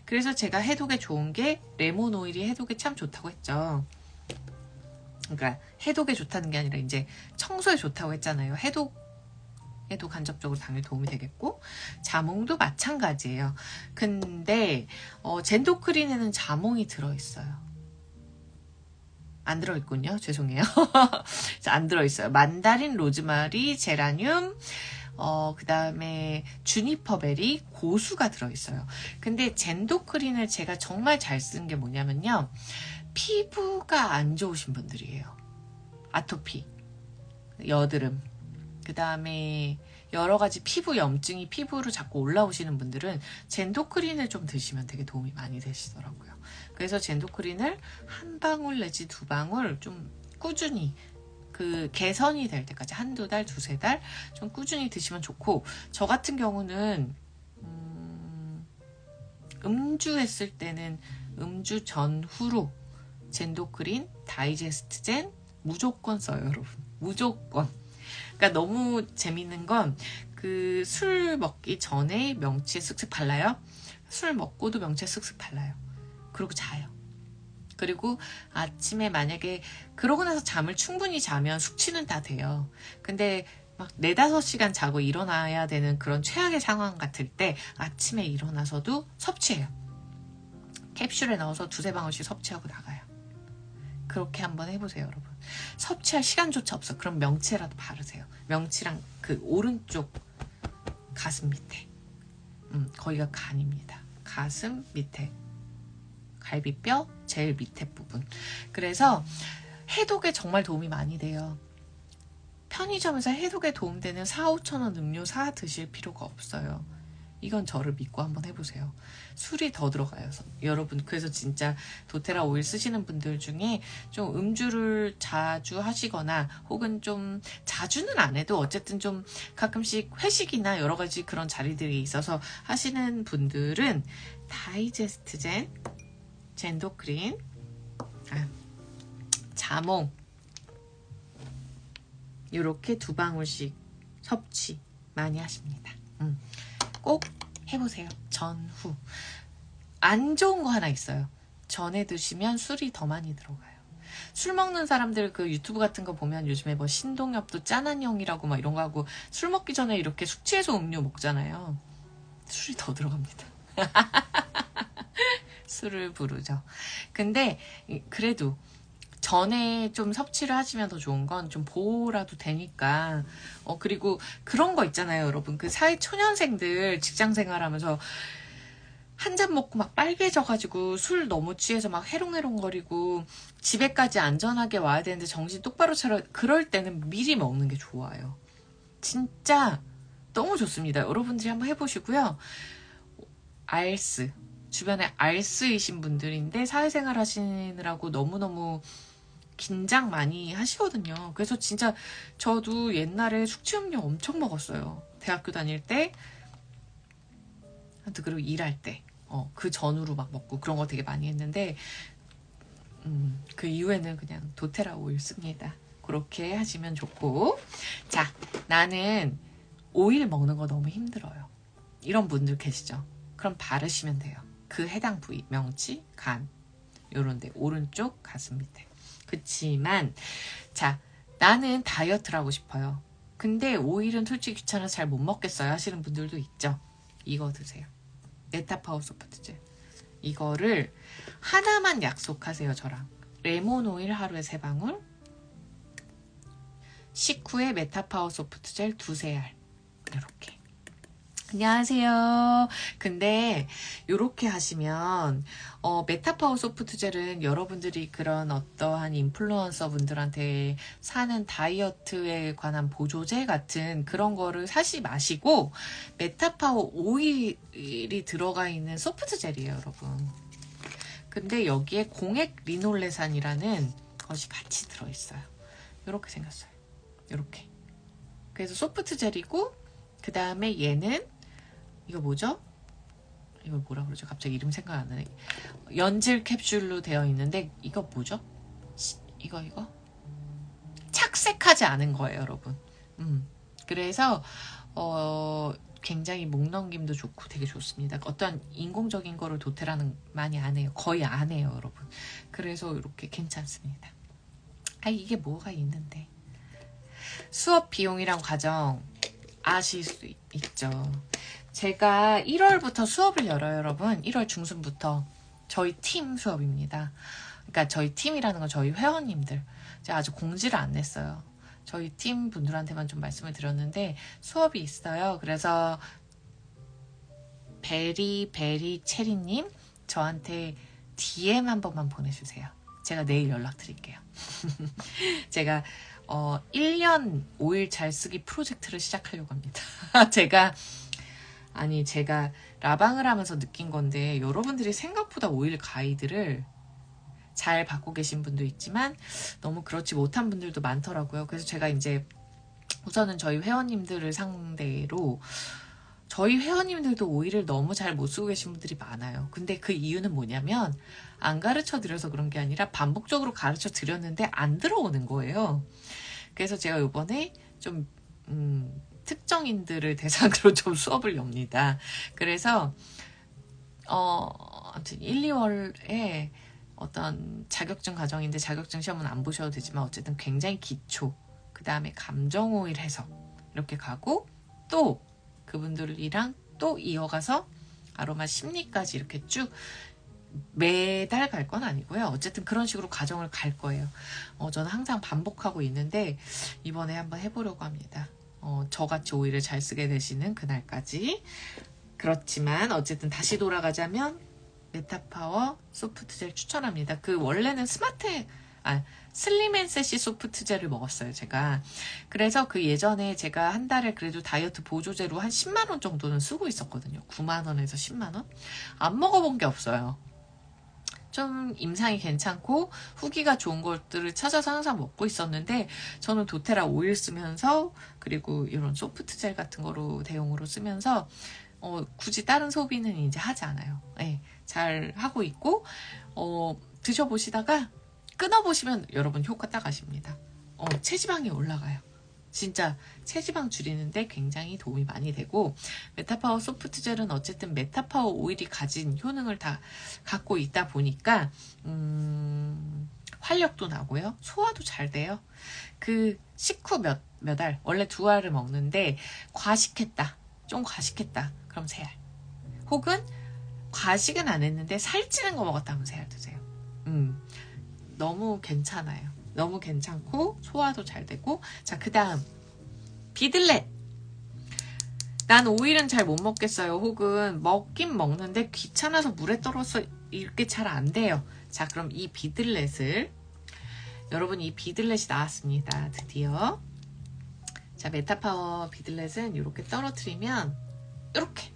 그래서 제가 해독에 좋은 게 레몬 오일이 해독에 참 좋다고 했죠. 그러니까 해독에 좋다는 게 아니라 이제 청소에 좋다고 했잖아요. 해독 간접적으로 당연히 도움이 되겠고, 자몽도 마찬가지예요. 근데 젠도크린에는 자몽이 들어있어요. 안 들어있군요. 죄송해요. 안 들어있어요. 만다린, 로즈마리, 제라늄, 그 다음에 주니퍼베리, 고수가 들어있어요. 근데 젠도크린을 제가 정말 잘 쓴 게 뭐냐면요, 피부가 안 좋으신 분들이에요. 아토피, 여드름, 그 다음에 여러 가지 피부 염증이 피부로 자꾸 올라오시는 분들은 젠도크린을 좀 드시면 되게 도움이 많이 되시더라고요. 그래서 젠도크린을 한 방울 내지 2방울 좀 꾸준히, 그 개선이 될 때까지 한두 달, 두세 달 좀 꾸준히 드시면 좋고, 저 같은 경우는 음주했을 때는 음주 전후로 젠도크린, 다이제스트젠 무조건 써요, 여러분. 무조건. 그러니까 너무 재밌는 건 그 술 먹기 전에 명치에 쓱쓱 발라요. 술 먹고도 명치에 쓱쓱 발라요. 그리고 자요. 그리고 아침에 만약에 그러고 나서 잠을 충분히 자면 숙취는 다 돼요. 근데 막 4, 5시간 자고 일어나야 되는 그런 최악의 상황 같을 때 아침에 일어나서도 섭취해요. 캡슐에 넣어서 2-3방울씩 섭취하고 나가요. 그렇게 한번 해보세요, 여러분. 섭취할 시간조차 없어. 그럼 명치에라도 바르세요. 명치랑 그 오른쪽 가슴 밑에, 거기가 간입니다. 가슴 밑에, 갈비뼈 제일 밑에 부분. 그래서 해독에 정말 도움이 많이 돼요. 편의점에서 해독에 도움되는 4-5천원 음료 사 드실 필요가 없어요. 이건 저를 믿고 한번 해보세요. 술이 더 들어가요, 여러분. 그래서 진짜 도테라 오일 쓰시는 분들 중에 좀 음주를 자주 하시거나 혹은 좀 자주는 안 해도 어쨌든 좀 가끔씩 회식이나 여러 가지 그런 자리들이 있어서 하시는 분들은 다이제스트젠, 젠도크린, 자몽 이렇게 2방울씩 섭취 많이 하십니다. 꼭 해보세요. 전후. 안 좋은 거 하나 있어요. 전에 드시면 술이 더 많이 들어가요. 술 먹는 사람들 그 유튜브 같은 거 보면 요즘에 뭐 신동엽도 짠한 형이라고 막 이런 거 하고 술 먹기 전에 이렇게 숙취해소 음료 먹잖아요. 술이 더 들어갑니다. 술을 부르죠. 근데 그래도 전에 좀 섭취를 하시면 더 좋은 건 좀 보호라도 되니까. 그리고 그런 거 있잖아요, 여러분. 그 사회 초년생들 직장 생활하면서 한 잔 먹고 막 빨개져가지고 술 너무 취해서 막 해롱해롱거리고 집에까지 안전하게 와야 되는데 정신 똑바로 차려. 그럴 때는 미리 먹는 게 좋아요. 진짜 너무 좋습니다. 여러분들이 한번 해보시고요. 알스. 주변에 알스이신 분들인데 사회생활 하시느라고 너무너무 긴장 많이 하시거든요. 그래서 진짜 저도 옛날에 숙취음료 엄청 먹었어요. 대학교 다닐 때, 그리고 일할 때, 그 전후로 막 먹고 그런 거 되게 많이 했는데, 그 이후에는 그냥 도테라 오일 씁니다. 그렇게 하시면 좋고. 자, 나는 오일 먹는 거 너무 힘들어요. 이런 분들 계시죠? 그럼 바르시면 돼요. 그 해당 부위, 명치, 간, 요런데 오른쪽 가슴 밑에. 그치만 자, 나는 다이어트를 하고 싶어요. 근데 오일은 솔직히 귀찮아서 잘 못 먹겠어요 하시는 분들도 있죠. 이거 드세요. 메타파워 소프트 젤. 이거를 하나만 약속하세요. 저랑. 레몬 오일 하루에 3방울, 식후에 메타파워 소프트 젤 2-3알. 이렇게. 안녕하세요. 근데 이렇게 하시면 메타파워 소프트 젤은 여러분들이 그런 어떠한 인플루언서 분들한테 사는 다이어트에 관한 보조제 같은 그런 거를 사시 마시고 메타파워 오일이 들어가 있는 소프트 젤이에요, 여러분. 근데 여기에 공액 리놀레산이라는 것이 같이 들어있어요. 이렇게 생겼어요. 이렇게. 그래서 소프트 젤이고 그 다음에 얘는 이거 뭐죠? 이걸 뭐라 그러죠? 갑자기 이름 생각 안 나네. 연질 캡슐로 되어 있는데 이거 뭐죠? 이거 착색하지 않은 거예요, 여러분. 그래서 굉장히 목 넘김도 좋고 되게 좋습니다. 어떤 인공적인 거를 도태라는 많이 안 해요. 거의 안 해요, 여러분. 그래서 이렇게 괜찮습니다. 아, 이게 뭐가 있는데. 수업 비용이랑 과정 아실 수 있죠. 제가 1월부터 수업을 열어요, 여러분. 1월 중순부터 저희 팀 수업입니다. 그러니까 저희 팀이라는 건 저희 회원님들. 제가 아직 공지를 안 냈어요. 저희 팀 분들한테만 좀 말씀을 드렸는데 수업이 있어요. 그래서 베리 체리님 저한테 DM 한 번만 보내주세요. 제가 내일 연락드릴게요. 제가 1년 5일 잘 쓰기 프로젝트를 시작하려고 합니다. 제가 라방을 하면서 느낀 건데 여러분들이 생각보다 오일 가이드를 잘 받고 계신 분도 있지만 너무 그렇지 못한 분들도 많더라고요. 그래서 제가 이제 우선은 저희 회원님들을 상대로 저희 회원님들도 오일을 너무 잘 못 쓰고 계신 분들이 많아요. 근데 그 이유는 뭐냐면 안 가르쳐 드려서 그런 게 아니라 반복적으로 가르쳐 드렸는데 안 들어오는 거예요. 그래서 제가 이번에 좀 특정인들을 대상으로 좀 수업을 엽니다. 그래서 아무튼 1, 2월에 어떤 자격증 과정인데 자격증 시험은 안 보셔도 되지만 어쨌든 굉장히 기초, 그 다음에 감정 오일 해석 이렇게 가고 또 그분들이랑 또 이어가서 아로마 심리까지 이렇게 쭉 매달 갈 건 아니고요. 어쨌든 그런 식으로 과정을 갈 거예요. 저는 항상 반복하고 있는데 이번에 한번 해보려고 합니다. 저같이 오일을 잘 쓰게 되시는 그날까지. 그렇지만 어쨌든 다시 돌아가자면 메타파워 소프트젤 추천합니다. 그 원래는 슬림앤셋이 소프트젤을 먹었어요, 제가. 그래서 그 예전에 제가 한 달에 그래도 다이어트 보조제로 한 10만원 정도는 쓰고 있었거든요. 9만원에서 10만원? 안 먹어본 게 없어요. 좀 임상이 괜찮고 후기가 좋은 것들을 찾아서 항상 먹고 있었는데 저는 도테라 오일 쓰면서 그리고 이런 소프트젤 같은 거로 대용으로 쓰면서 굳이 다른 소비는 이제 하지 않아요. 네, 잘 하고 있고 드셔보시다가 끊어보시면 여러분 효과 딱 아십니다. 체지방이 올라가요. 진짜 체지방 줄이는데 굉장히 도움이 많이 되고 메타파워 소프트젤은 어쨌든 메타파워 오일이 가진 효능을 다 갖고 있다 보니까 활력도 나고요. 소화도 잘 돼요. 그 식후 몇 알, 원래 2알을 먹는데 과식했다. 좀 과식했다. 그럼 3알. 혹은 과식은 안 했는데 살찌는 거 먹었다 하면 3알 드세요. 너무 괜찮아요. 너무 괜찮고 소화도 잘 되고. 자, 그 다음 비들렛. 난 오일은 잘 못 먹겠어요. 혹은 먹긴 먹는데 귀찮아서 물에 떨어서 이렇게 잘 안 돼요. 자, 그럼 이 비들렛을 여러분, 이 비들렛이 나왔습니다. 드디어. 자, 메타파워 비들렛은 이렇게 떨어뜨리면 이렇게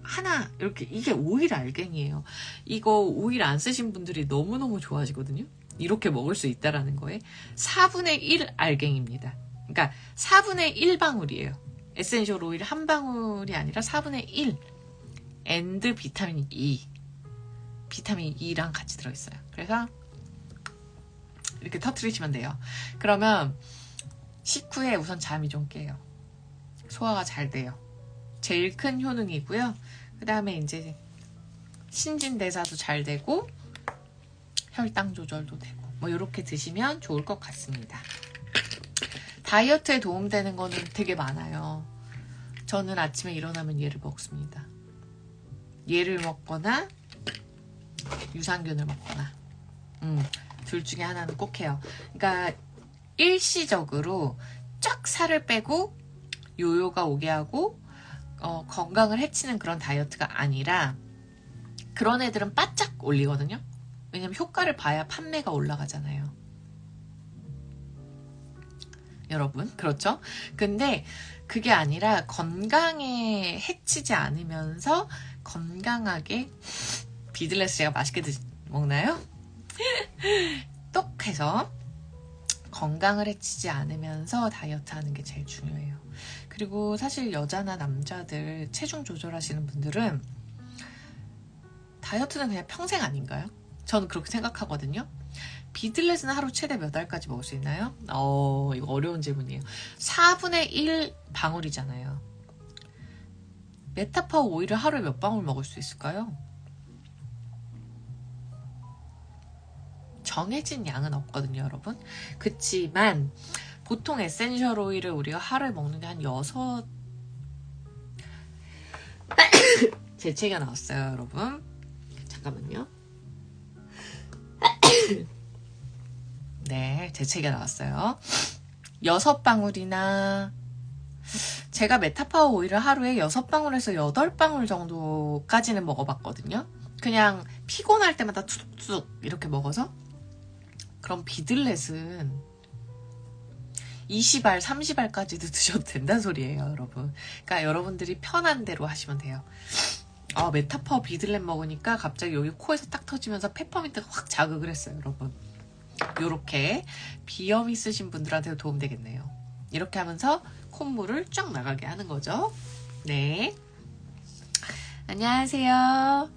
하나 이렇게, 이게 오일 알갱이에요. 이거 오일 안 쓰신 분들이 너무너무 좋아하시거든요. 이렇게 먹을 수 있다라는 거에 4분의 1 알갱입니다. 그러니까 4분의 1방울이에요. 에센셜 오일 한 방울이 아니라 4분의 1 and 비타민 E. 비타민 E랑 같이 들어있어요. 그래서 이렇게 터트리시면 돼요. 그러면 식후에 우선 잠이 좀 깨요. 소화가 잘 돼요. 제일 큰 효능이고요. 그 다음에 이제 신진대사도 잘 되고 혈당 조절도 되고 뭐 이렇게 드시면 좋을 것 같습니다. 다이어트에 도움되는 거는 되게 많아요. 저는 아침에 일어나면 얘를 먹습니다. 얘를 먹거나 유산균을 먹거나 둘 중에 하나는 꼭 해요. 그러니까 일시적으로 쫙 살을 빼고 요요가 오게 하고 건강을 해치는 그런 다이어트가 아니라 그런 애들은 바짝 올리거든요. 왜냐면 효과를 봐야 판매가 올라가잖아요. 여러분 그렇죠? 근데 그게 아니라 건강에 해치지 않으면서 건강하게 비들레스 제가 맛있게 먹나요? 똑 해서 건강을 해치지 않으면서 다이어트 하는 게 제일 중요해요. 그리고 사실 여자나 남자들 체중 조절하시는 분들은 다이어트는 그냥 평생 아닌가요? 저는 그렇게 생각하거든요. 비들렛은 하루 최대 몇 알까지 먹을 수 있나요? 이거 어려운 질문이에요. 4분의 1 방울이잖아요. 메타파워 오일을 하루에 몇 방울 먹을 수 있을까요? 정해진 양은 없거든요, 여러분. 그치만 보통 에센셜 오일을 우리가 하루에 먹는 게 한 6... 재채기가 나왔어요, 여러분. 잠깐만요. 네, 재채기가 나왔어요. 6방울이나 제가 메타파워 오일을 하루에 6방울에서 8방울 정도까지는 먹어봤거든요. 그냥 피곤할 때마다 툭툭 이렇게 먹어서. 그럼 비들렛은 20알, 30알까지도 드셔도 된다는 소리예요, 여러분. 그러니까 여러분들이 편한 대로 하시면 돼요. 메타파워 비들렛 먹으니까 갑자기 여기 코에서 딱 터지면서 페퍼민트가 확 자극을 했어요, 여러분. 요렇게 비염 있으신 분들한테도 도움되겠네요. 이렇게 하면서 콧물을 쫙 나가게 하는 거죠. 네. 안녕하세요.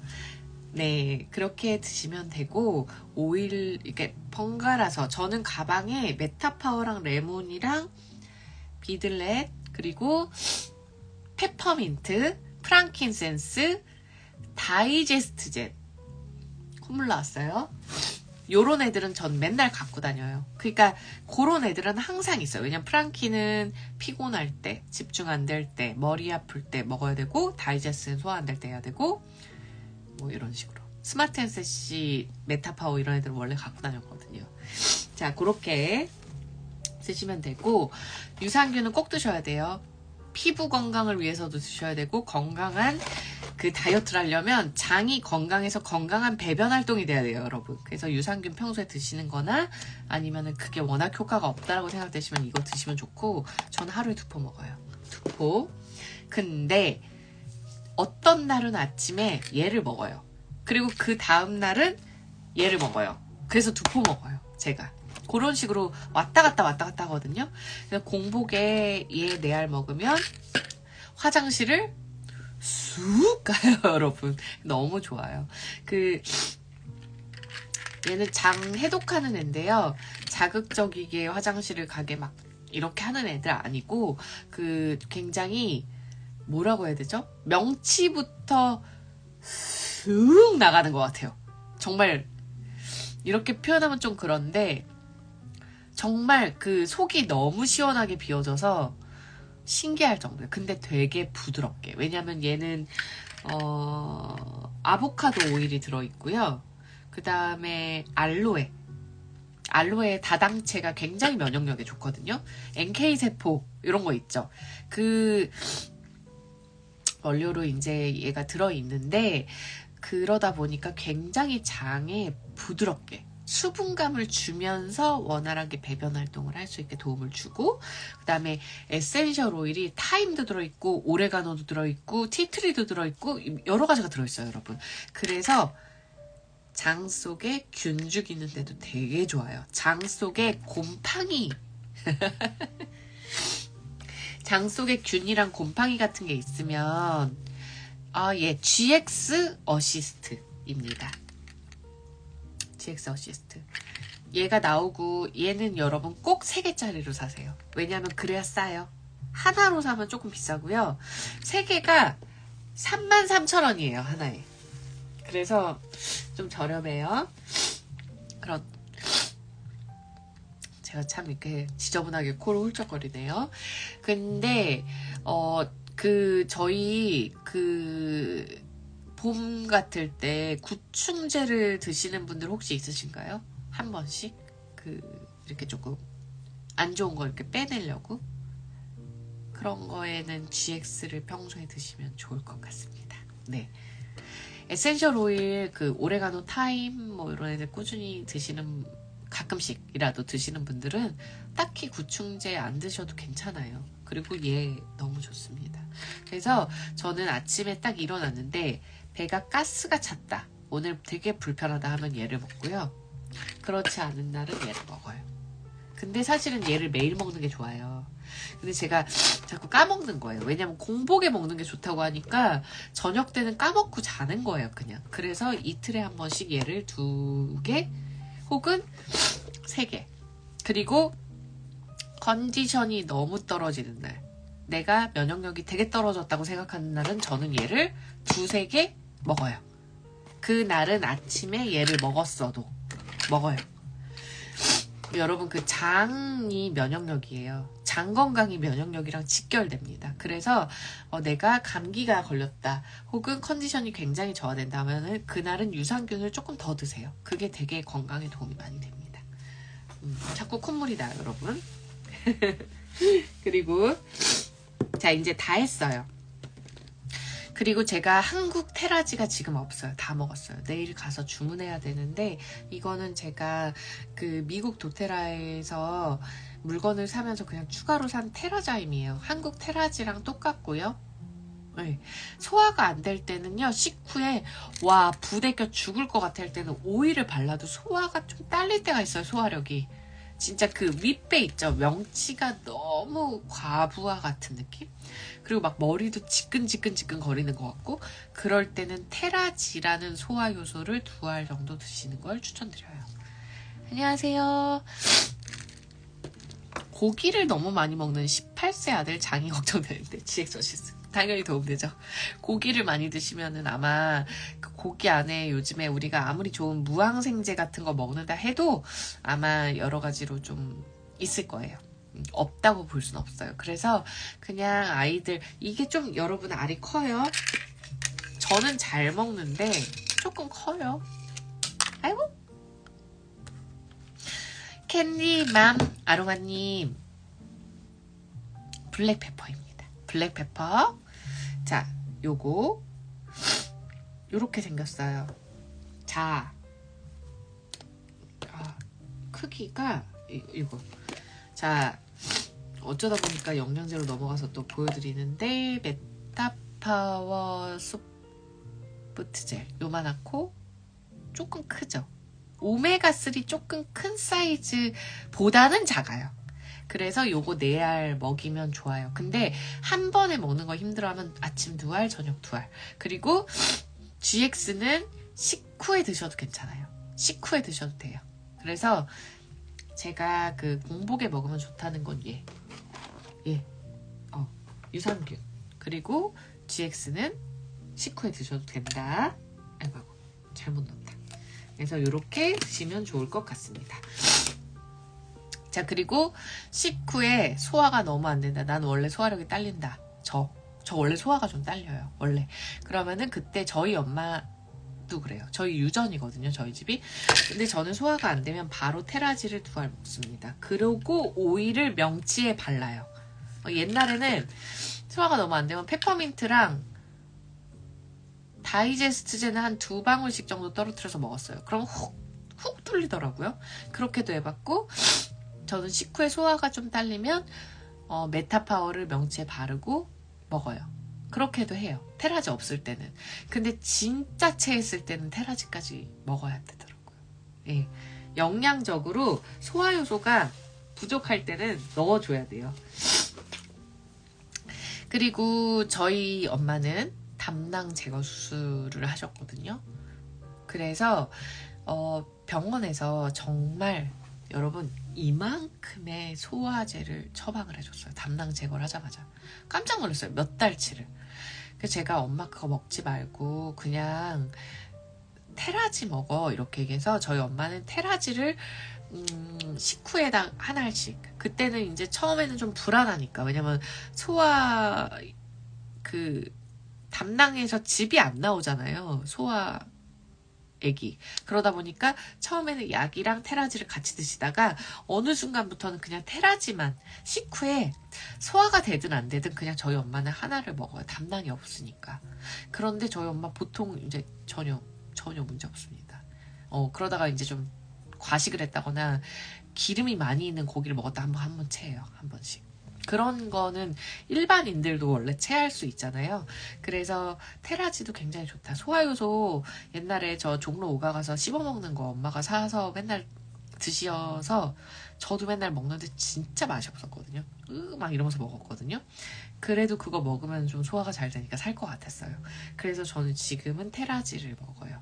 네, 그렇게 드시면 되고 오일 이렇게 번갈아서 저는 가방에 메타파워랑 레몬이랑 비들렛 그리고 페퍼민트, 프랑킨센스, 다이제스트젯 콧물 나왔어요. 요런 애들은 전 맨날 갖고 다녀요. 그러니까 그런 애들은 항상 있어요. 왜냐면 프랑키는 피곤할 때, 집중 안 될 때, 머리 아플 때 먹어야 되고 다이제스트는 소화 안 될 때 해야 되고 뭐 이런 식으로. 스마트앤세시, 메타파워 이런 애들은 원래 갖고 다녔거든요. 자, 그렇게 쓰시면 되고 유산균은 꼭 드셔야 돼요. 피부 건강을 위해서도 드셔야 되고 건강한 그 다이어트를 하려면 장이 건강해서 건강한 배변 활동이 돼야 돼요, 여러분. 그래서 유산균 평소에 드시는 거나 아니면은 그게 워낙 효과가 없다라고 생각되시면 이거 드시면 좋고 저는 하루에 2포 먹어요. 2포. 근데 어떤 날은 아침에 얘를 먹어요. 그리고 그 다음 날은 얘를 먹어요. 그래서 2포 먹어요, 제가. 그런 식으로 왔다 갔다 하거든요. 그래서 공복에 얘 4알 먹으면 화장실을 쑥 가요, 여러분. 너무 좋아요. 얘는 장 해독하는 애인데요. 자극적이게 화장실을 가게 막 이렇게 하는 애들 아니고 굉장히 뭐라고 해야 되죠? 명치부터 쑥 나가는 것 같아요. 정말 이렇게 표현하면 좀 그런데 정말 속이 너무 시원하게 비워져서 신기할 정도예요. 근데 되게 부드럽게. 왜냐면 얘는 아보카도 오일이 들어있고요. 그 다음에 알로에 다당체가 굉장히 면역력에 좋거든요. NK세포 이런 거 있죠. 원료로 이제 얘가 들어있는데 그러다 보니까 굉장히 장에 부드럽게 수분감을 주면서 원활하게 배변 활동을 할 수 있게 도움을 주고 그 다음에 에센셜 오일이 타임도 들어있고 오레가노도 들어있고 티트리도 들어있고 여러 가지가 들어있어요, 여러분. 그래서 장 속에 균 죽이는 데도 되게 좋아요. 장 속에 곰팡이 장 속에 균이랑 곰팡이 같은 게 있으면 예, GX 어시스트입니다. GX 어시스트. 얘가 나오고 얘는 여러분 꼭 3개짜리로 사세요. 왜냐면 그래야 싸요. 하나로 사면 조금 비싸고요. 3개가 33,000원이에요. 하나에. 그래서 좀 저렴해요. 그럼 제가 참 이렇게 지저분하게 코를 훌쩍거리네요. 근데 저희 봄 같을 때 구충제를 드시는 분들 혹시 있으신가요? 한 번씩 이렇게 조금 안 좋은 거 이렇게 빼내려고 그런 거에는 GX를 평소에 드시면 좋을 것 같습니다. 네. 에센셜 오일 오레가노 타임 뭐 이런 애들 꾸준히 드시는 가끔씩이라도 드시는 분들은 딱히 구충제 안 드셔도 괜찮아요. 그리고 얘 너무 좋습니다. 그래서 저는 아침에 딱 일어났는데 배가 가스가 찼다. 오늘 되게 불편하다 하면 얘를 먹고요. 그렇지 않은 날은 얘를 먹어요. 근데 사실은 얘를 매일 먹는 게 좋아요. 근데 제가 자꾸 까먹는 거예요. 왜냐면 공복에 먹는 게 좋다고 하니까 저녁 때는 까먹고 자는 거예요, 그냥. 그래서 이틀에 한 번씩 얘를 2개 혹은 3개. 그리고 컨디션이 너무 떨어지는 날, 내가 면역력이 되게 떨어졌다고 생각하는 날은 저는 얘를 2-3개 먹어요. 그 날은 아침에 얘를 먹었어도 먹어요. 여러분 장이 면역력이에요. 장 건강이 면역력이랑 직결됩니다. 그래서 내가 감기가 걸렸다 혹은 컨디션이 굉장히 저하된다 하면은 그날은 유산균을 조금 더 드세요. 그게 되게 건강에 도움이 많이 됩니다. 자꾸 콧물이 나요, 여러분. 그리고 자, 이제 다 했어요. 그리고 제가 한국 테라지가 지금 없어요. 다 먹었어요. 내일 가서 주문해야 되는데 이거는 제가 미국 도테라에서 물건을 사면서 그냥 추가로 산 테라자임이에요. 한국 테라지랑 똑같고요. 네. 소화가 안 될 때는요, 식후에 와 부대껴 죽을 것 같아 할 때는 오일을 발라도 소화가 좀 딸릴 때가 있어요. 소화력이. 진짜 윗배 있죠? 명치가 너무 과부하 같은 느낌? 그리고 막 머리도 지끈지끈 거리는 것 같고, 그럴 때는 테라지라는 소화 요소를 2알 정도 드시는 걸 추천드려요. 안녕하세요. 고기를 너무 많이 먹는 18세 아들 장이 걱정되는데 GX어시스 당연히 도움되죠. 고기를 많이 드시면은 아마 고기 안에 요즘에 우리가 아무리 좋은 무항생제 같은 거 먹는다 해도 아마 여러 가지로 좀 있을 거예요. 없다고 볼 수는 없어요. 그래서 그냥 아이들, 이게 좀 여러분 알이 커요. 저는 잘 먹는데 조금 커요. 아이고. 캔디맘 아로마님, 블랙페퍼입니다. 블랙페퍼. 자, 요거 요렇게 생겼어요. 자, 크기가 이거. 자, 어쩌다 보니까 영양제로 넘어가서 또 보여드리는데, 메타파워 소프트젤 요만하고 조금 크죠. 오메가3 조금 큰 사이즈보다는 작아요. 그래서 요거 4알 먹이면 좋아요. 근데 한 번에 먹는 거 힘들어하면 아침 2알, 저녁 2알. 그리고 GX는 식후에 드셔도 괜찮아요. 식후에 드셔도 돼요. 그래서 제가 공복에 먹으면 좋다는 건 유산균. 그리고 GX는 식후에 드셔도 된다. 아이고, 잘못 넣었다. 그래서 이렇게 드시면 좋을 것 같습니다. 자, 그리고 식후에 소화가 너무 안 된다. 난 원래 소화력이 딸린다. 저 원래 소화가 좀 딸려요. 원래. 그러면은 그때 저희 엄마도 그래요. 저희 유전이거든요. 저희 집이. 근데 저는 소화가 안 되면 바로 테라지를 2알 먹습니다. 그리고 오일을 명치에 발라요. 옛날에는 소화가 너무 안 되면 페퍼민트랑 다이제스트제는 한 2방울씩 정도 떨어뜨려서 먹었어요. 그럼 훅 뚫리더라고요. 그렇게도 해봤고, 저는 식후에 소화가 좀 딸리면 메타파워를 명치에 바르고 먹어요. 그렇게도 해요. 테라지 없을 때는. 근데 진짜 체했을 때는 테라지까지 먹어야 되더라고요. 예. 영양적으로 소화효소가 부족할 때는 넣어줘야 돼요. 그리고 저희 엄마는 담낭 제거 수술을 하셨거든요. 그래서 병원에서 정말 여러분 이만큼의 소화제를 처방을 해줬어요. 담낭 제거를 하자마자. 깜짝 놀랐어요. 몇 달치를. 그래서 제가 엄마 그거 먹지 말고 그냥 테라지 먹어 이렇게 얘기해서 저희 엄마는 테라지를 식후에당 한 알씩. 그때는 이제 처음에는 좀 불안하니까. 왜냐면 소화 그 담낭에서 즙이 안 나오잖아요. 소화 애기. 그러다 보니까 처음에는 약이랑 테라지를 같이 드시다가 어느 순간부터는 그냥 테라지만 식후에 소화가 되든 안 되든 그냥 저희 엄마는 하나를 먹어요. 담낭이 없으니까. 그런데 저희 엄마 보통 이제 전혀 문제 없습니다. 그러다가 이제 좀 과식을 했다거나 기름이 많이 있는 고기를 먹었다 한 번 체해요. 한 번씩. 그런 거는 일반인들도 원래 체할 수 있잖아요. 그래서 테라지도 굉장히 좋다. 소화효소 옛날에 저 종로 오가 가서 씹어먹는 거 엄마가 사서 맨날 드셔서 저도 맨날 먹는데 진짜 맛이 없었거든요. 막 이러면서 먹었거든요. 그래도 그거 먹으면 좀 소화가 잘 되니까 살 것 같았어요. 그래서 저는 지금은 테라지를 먹어요.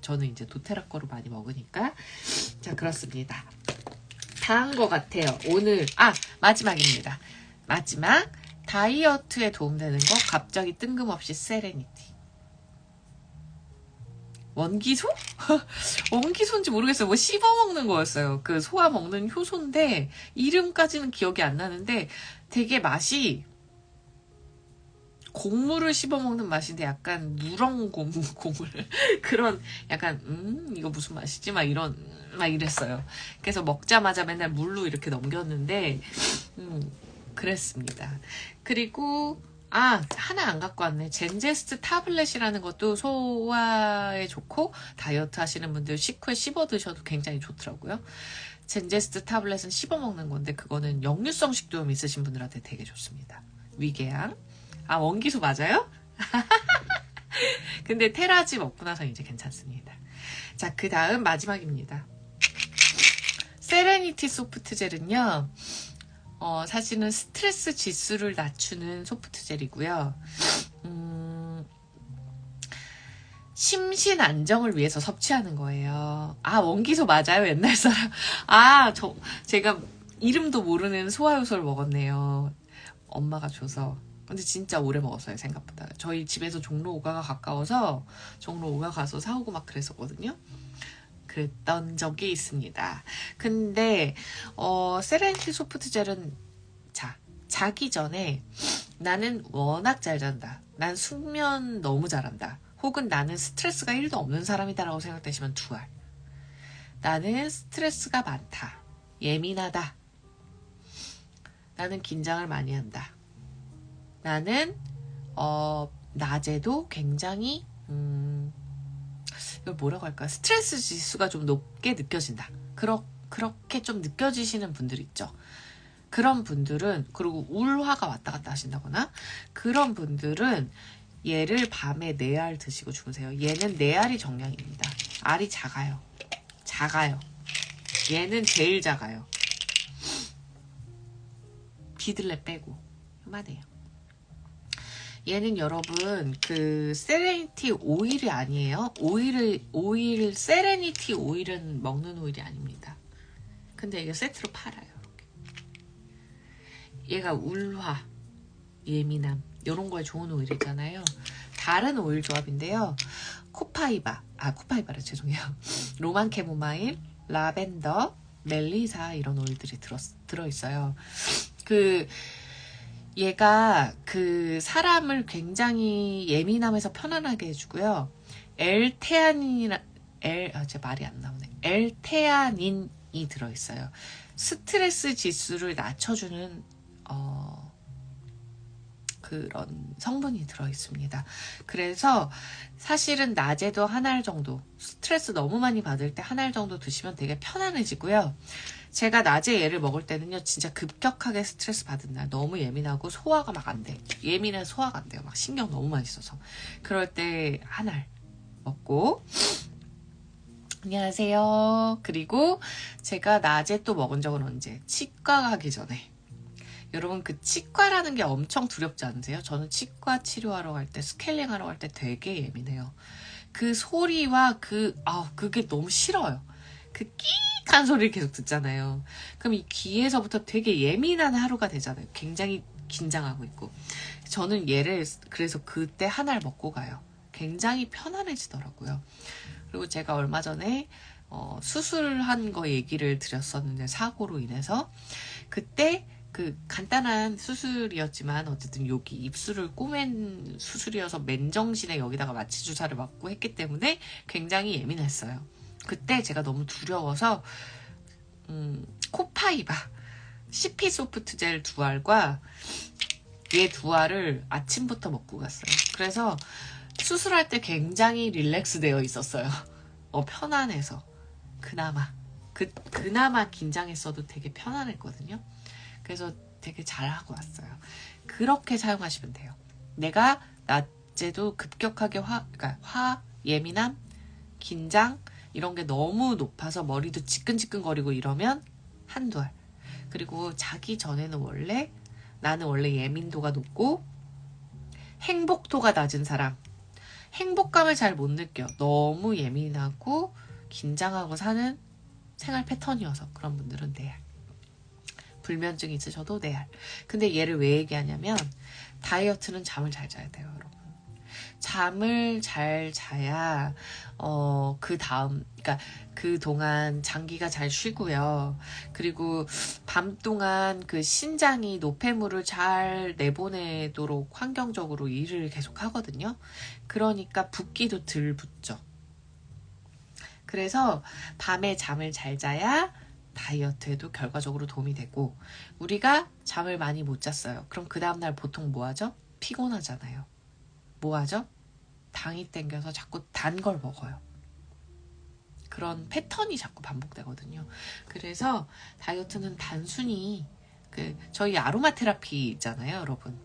저는 이제 도테라 거로 많이 먹으니까. 자, 그렇습니다. 다 한 것 같아요. 오늘 마지막입니다. 마지막 다이어트에 도움되는 거 갑자기 뜬금없이 세레니티. 원기소? 원기소인지 모르겠어요. 뭐 씹어먹는 거였어요. 그 소화 먹는 효소인데 이름까지는 기억이 안 나는데 되게 맛이 곡물을 씹어먹는 맛인데 약간 누렁 곡물 그런 약간 이거 무슨 맛이지? 막 이랬어요. 그래서 먹자마자 맨날 물로 이렇게 넘겼는데 그랬습니다. 그리고 하나 안 갖고 왔네. 젠제스트 타블렛이라는 것도 소화에 좋고 다이어트 하시는 분들 식후에 씹어 드셔도 굉장히 좋더라고요. 젠제스트 타블렛은 씹어 먹는 건데 그거는 역류성 식도염 있으신 분들한테 되게 좋습니다. 위궤양. 원기소 맞아요? 근데 테라지 먹고 나서 이제 괜찮습니다. 자, 그 다음 마지막입니다. 세레니티 소프트젤은요. 사실은 스트레스 지수를 낮추는 소프트젤이고요. 심신 안정을 위해서 섭취하는 거예요. 원기소 맞아요, 옛날 사람. 제가 이름도 모르는 소화효소를 먹었네요. 엄마가 줘서. 근데 진짜 오래 먹었어요, 생각보다. 저희 집에서 종로 5가가 가까워서 종로 5가 가서 사오고 막 그랬었거든요. 그랬던 적이 있습니다. 근데 세레니티 소프트젤은 자기 전에 나는 워낙 잘 잔다. 난 숙면 너무 잘한다. 혹은 나는 스트레스가 1도 없는 사람이다 라고 생각되시면 2알. 나는 스트레스가 많다. 예민하다. 나는 긴장을 많이 한다. 나는 낮에도 굉장히 이걸 뭐라고 할까? 스트레스 지수가 좀 높게 느껴진다. 그렇게 좀 느껴지시는 분들 있죠. 그런 분들은, 그리고 울화가 왔다 갔다 하신다거나 그런 분들은 얘를 밤에 4알 드시고 주무세요. 얘는 4알이 정량입니다. 알이 작아요. 얘는 제일 작아요. 비들레 빼고 요만해요. 얘는 여러분 그 세레니티 오일이 아니에요. 오일 세레니티 오일은 먹는 오일이 아닙니다. 근데 이게 세트로 팔아요. 이렇게. 얘가 울화, 예민함 이런 거에 좋은 오일이잖아요. 다른 오일 조합인데요. 코파이바라 죄송해요. 로만 캐모마일, 라벤더, 멜리사 이런 오일들이 들어있어요. 얘가 그 사람을 굉장히 예민함에서 편안하게 해주고요. 제 말이 안 나오네. 엘테아닌이 들어있어요. 스트레스 지수를 낮춰주는 그런 성분이 들어있습니다. 그래서 사실은 낮에도 한 알 정도, 스트레스 너무 많이 받을 때 한 알 정도 드시면 되게 편안해지고요. 제가 낮에 얘를 먹을 때는요, 진짜 급격하게 스트레스 받은 날, 너무 예민하고 소화가 막 안 돼. 예민해 소화가 안 돼요. 막 신경 너무 많이 써서. 그럴 때 한 알 먹고, 안녕하세요. 그리고 제가 낮에 또 먹은 적은 언제? 치과 가기 전에. 여러분 그 치과라는 게 엄청 두렵지 않으세요? 저는 치과 치료하러 갈 때, 스케일링 하러 갈 때 되게 예민해요. 그 소리와 그게 너무 싫어요. 그 끼익한 소리를 계속 듣잖아요. 그럼 이 귀에서부터 되게 예민한 하루가 되잖아요. 굉장히 긴장하고 있고. 저는 얘를 그래서 그때 하나를 먹고 가요. 굉장히 편안해지더라고요. 그리고 제가 얼마 전에 수술한 거 얘기를 드렸었는데, 사고로 인해서 그때 그 간단한 수술이었지만 어쨌든 여기 입술을 꼬맨 수술이어서 맨정신에 여기다가 마취 주사를 맞고 했기 때문에 굉장히 예민했어요. 그때 제가 너무 두려워서 코파이바 CP 소프트 젤 2알과 얘 2알을 아침부터 먹고 갔어요. 그래서 수술할 때 굉장히 릴렉스 되어 있었어요. 편안해서. 그나마 긴장했어도 되게 편안했거든요. 그래서 되게 잘하고 왔어요. 그렇게 사용하시면 돼요. 내가 낮에도 급격하게 그러니까 예민함, 긴장 이런 게 너무 높아서 머리도 지끈지끈거리고 이러면 한두 알. 그리고 자기 전에는 나는 원래 예민도가 높고 행복도가 낮은 사람. 행복감을 잘 못 느껴. 너무 예민하고 긴장하고 사는 생활 패턴이어서 그런 분들은 네. 불면증 있으셔도 네. 근데 얘를 왜 얘기하냐면 다이어트는 잠을 잘 자야 돼요, 여러분. 잠을 잘 자야 그러니까 그동안 장기가 잘 쉬고요. 그리고 밤 동안 그 신장이 노폐물을 잘 내보내도록 환경적으로 일을 계속 하거든요. 그러니까 붓기도 덜 붙죠. 그래서 밤에 잠을 잘 자야 다이어트에도 결과적으로 도움이 되고, 우리가 잠을 많이 못 잤어요. 그럼 그 다음날 보통 뭐 하죠? 피곤하잖아요. 뭐 하죠? 당이 땡겨서 자꾸 단 걸 먹어요. 그런 패턴이 자꾸 반복되거든요. 그래서 다이어트는 단순히 저희 아로마 테라피 있잖아요, 여러분.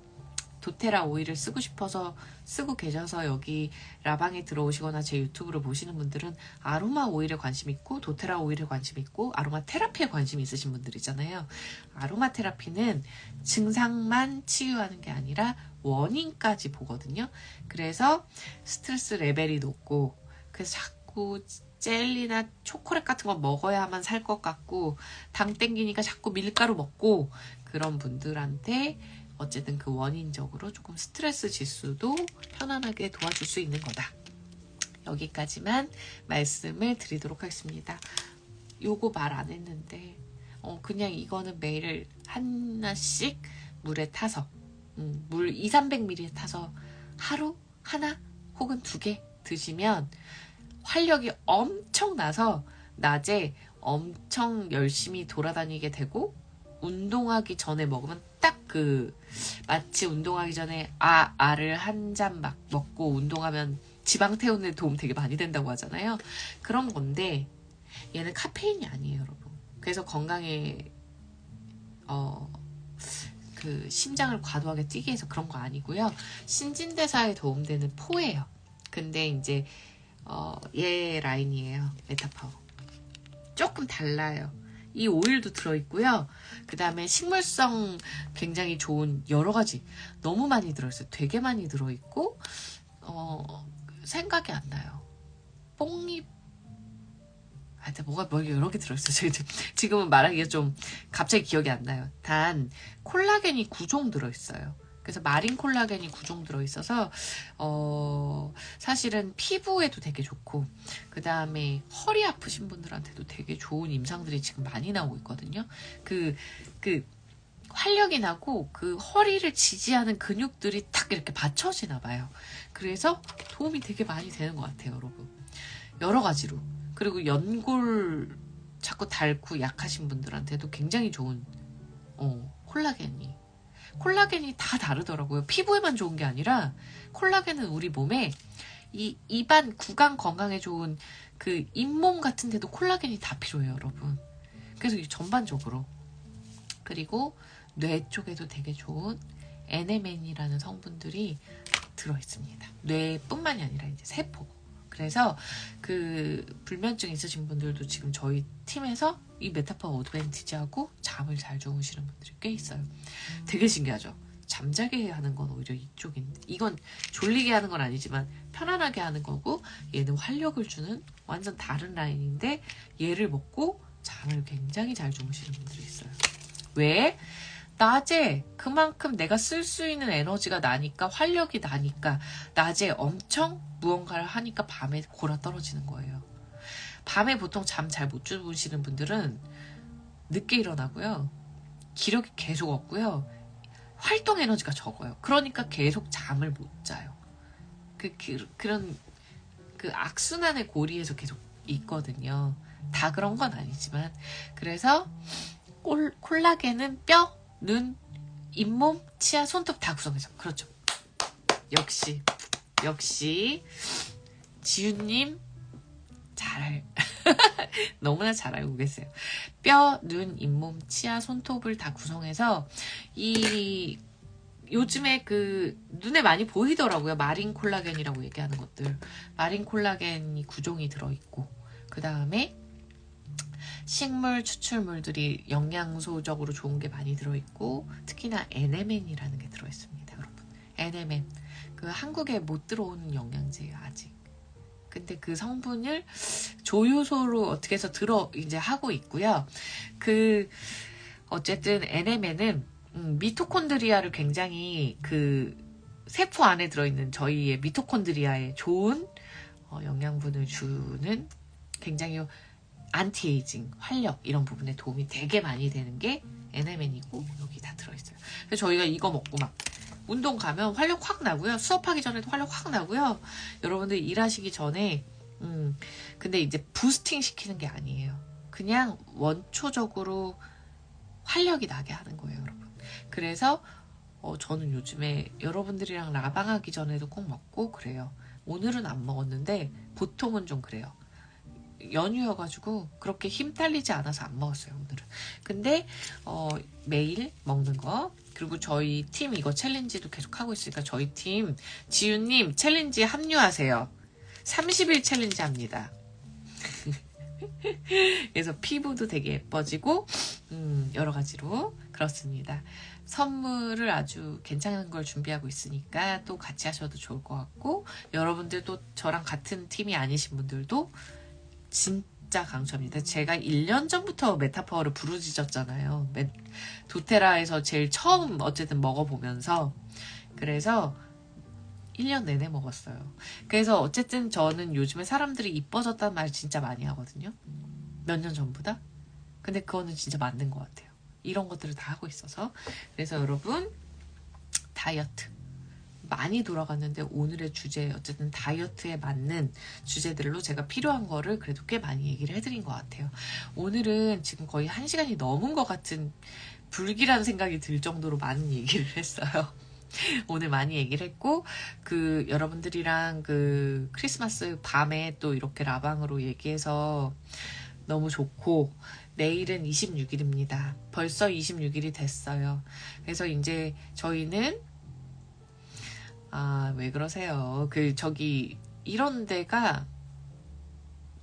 도테라 오일을 쓰고 싶어서 쓰고 계셔서 여기 라방에 들어오시거나 제 유튜브를 보시는 분들은 아로마 오일에 관심 있고 도테라 오일에 관심 있고 아로마 테라피에 관심 있으신 분들이잖아요. 아로마 테라피는 증상만 치유하는 게 아니라 원인까지 보거든요. 그래서 스트레스 레벨이 높고 그래서 자꾸 젤리나 초콜릿 같은 거 먹어야만 살 것 같고 당 땡기니까 자꾸 밀가루 먹고 그런 분들한테 어쨌든 그 원인적으로 조금 스트레스 지수도 편안하게 도와줄 수 있는 거다. 여기까지만 말씀을 드리도록 하겠습니다. 요거 말 안 했는데 그냥 이거는 매일 하나씩 물에 타서 물 200~300ml에 타서 하루 하나 혹은 2개 드시면 활력이 엄청 나서 낮에 엄청 열심히 돌아다니게 되고, 운동하기 전에 먹으면 딱 마치 운동하기 전에 알을 한 잔 막 먹고 운동하면 지방 태우는 데 도움 되게 많이 된다고 하잖아요. 그런 건데 얘는 카페인이 아니에요, 여러분. 그래서 건강에 심장을 과도하게 뛰게 해서 그런 거 아니고요. 신진대사에 도움되는 포예요. 근데 이제 얘 라인이에요. 메타파워. 조금 달라요. 이 오일도 들어있고요. 그 다음에 식물성 굉장히 좋은 여러 가지 너무 많이 들어있어요. 되게 많이 들어있고 생각이 안 나요. 뽕잎 뭐가 여러 개 들어있어요. 지금은 말하기가 좀 갑자기 기억이 안 나요. 단 콜라겐이 9종 들어있어요. 그래서 마린 콜라겐이 9종 들어있어서 사실은 피부에도 되게 좋고, 그 다음에 허리 아프신 분들한테도 되게 좋은 임상들이 지금 많이 나오고 있거든요. 활력이 나고 그 허리를 지지하는 근육들이 딱 이렇게 받쳐지나 봐요. 그래서 도움이 되게 많이 되는 것 같아요, 여러분. 여러 가지로. 그리고 연골 자꾸 닳고 약하신 분들한테도 굉장히 좋은 콜라겐이 다 다르더라고요. 피부에만 좋은 게 아니라 콜라겐은 우리 몸에 이 입안 구강 건강에 좋은 그 잇몸 같은 데도 콜라겐이 다 필요해요, 여러분. 그래서 전반적으로. 그리고 뇌 쪽에도 되게 좋은 NMN이라는 성분들이 들어있습니다. 뇌뿐만이 아니라 이제 세포. 그래서 불면증 있으신 분들도 지금 저희 팀에서 이 메타파워 어드밴티지하고 잠을 잘 주무시는 분들이 꽤 있어요. 되게 신기하죠? 잠자게 하는 건 오히려 이쪽인데, 이건 졸리게 하는 건 아니지만 편안하게 하는 거고, 얘는 활력을 주는 완전 다른 라인인데 얘를 먹고 잠을 굉장히 잘 주무시는 분들이 있어요. 왜? 낮에 그만큼 내가 쓸 수 있는 에너지가 나니까, 활력이 나니까 낮에 엄청 무언가를 하니까 밤에 골아 떨어지는 거예요. 밤에 보통 잠 잘 못 주무시는 분들은 늦게 일어나고요, 기력이 계속 없고요, 활동 에너지가 적어요. 그러니까 계속 잠을 못 자요. 그런 악순환의 고리에서 계속 있거든요. 다 그런 건 아니지만. 그래서 콜라겐은 뼈, 눈, 잇몸, 치아, 손톱 다 구성해서. 그렇죠. 역시 지윤님 너무나 잘 알고 계세요. 뼈, 눈, 잇몸, 치아, 손톱을 다 구성해서 요즘에 눈에 많이 보이더라고요. 마린 콜라겐이라고 얘기하는 것들. 마린 콜라겐이 구종이 들어있고, 그 다음에 식물 추출물들이 영양소적으로 좋은 게 많이 들어있고, 특히나 NMN이라는 게 들어있습니다, 여러분. NMN. 한국에 못 들어오는 영양제예요, 아직. 근데 그 성분을 조효소로 어떻게 해서 이제 하고 있고요. 어쨌든 NMN은 미토콘드리아를 굉장히 세포 안에 들어있는 저희의 미토콘드리아에 좋은 영양분을 주는, 굉장히 안티에이징, 활력 이런 부분에 도움이 되게 많이 되는 게 NMN이고, 여기 다 들어있어요. 그래서 저희가 이거 먹고 막 운동 가면 활력 확 나고요. 수업하기 전에도 활력 확 나고요. 여러분들 일하시기 전에 근데 이제 부스팅 시키는 게 아니에요. 그냥 원초적으로 활력이 나게 하는 거예요, 여러분. 그래서 저는 요즘에 여러분들이랑 라방하기 전에도 꼭 먹고 그래요. 오늘은 안 먹었는데 보통은 좀 그래요. 연휴여가지고 그렇게 힘 딸리지 않아서 안 먹었어요, 오늘은. 근데 매일 먹는 거, 그리고 저희 팀 이거 챌린지도 계속 하고 있으니까 저희 팀 지윤님 챌린지 합류하세요. 30일 챌린지 합니다. 그래서 피부도 되게 예뻐지고 여러 가지로 그렇습니다. 선물을 아주 괜찮은 걸 준비하고 있으니까 또 같이 하셔도 좋을 것 같고, 여러분들도 저랑 같은 팀이 아니신 분들도 진짜 강추합니다. 제가 1년 전부터 메타파워를 부르짖었잖아요. 도테라에서 제일 처음 어쨌든 먹어보면서. 그래서 1년 내내 먹었어요. 그래서 어쨌든 저는 요즘에 사람들이 이뻐졌다는 말 진짜 많이 하거든요. 몇 년 전보다. 근데 그거는 진짜 맞는 것 같아요. 이런 것들을 다 하고 있어서. 그래서 여러분, 다이어트 많이 돌아갔는데 오늘의 주제, 어쨌든 다이어트에 맞는 주제들로 제가 필요한 거를 그래도 꽤 많이 얘기를 해드린 것 같아요. 오늘은 지금 거의 1시간이 넘은 것 같은 불길한 생각이 들 정도로 많은 얘기를 했어요. 오늘 많이 얘기를 했고, 여러분들이랑 크리스마스 밤에 또 이렇게 라방으로 얘기해서 너무 좋고, 내일은 26일입니다. 벌써 26일이 됐어요. 그래서 이제 저희는 왜 그러세요? 이런 데가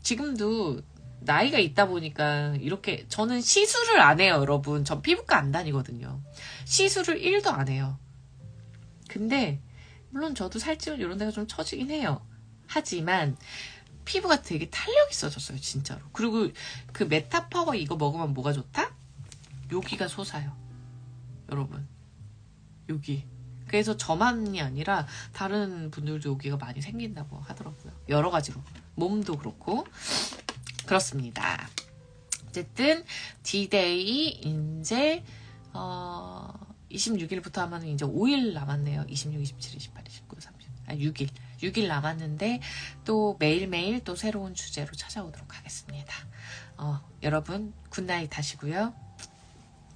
지금도 나이가 있다 보니까 이렇게, 저는 시술을 안 해요, 여러분. 전 피부과 안 다니거든요. 시술을 1도 안 해요. 근데 물론 저도 살찌면 이런 데가 좀 처지긴 해요. 하지만 피부가 되게 탄력 있어졌어요, 진짜로. 그리고 메타파워 이거 먹으면 뭐가 좋다? 여기가 솟아요, 여러분. 여기. 그래서 저만이 아니라 다른 분들도 여기가 많이 생긴다고 하더라고요. 여러 가지로. 몸도 그렇고. 그렇습니다. 어쨌든 D-Day 이제 26일부터 하면 이제 5일 남았네요. 26, 27, 28, 29, 30. 6일 남았는데 또 매일매일 또 새로운 주제로 찾아오도록 하겠습니다. 여러분 굿나잇 하시고요.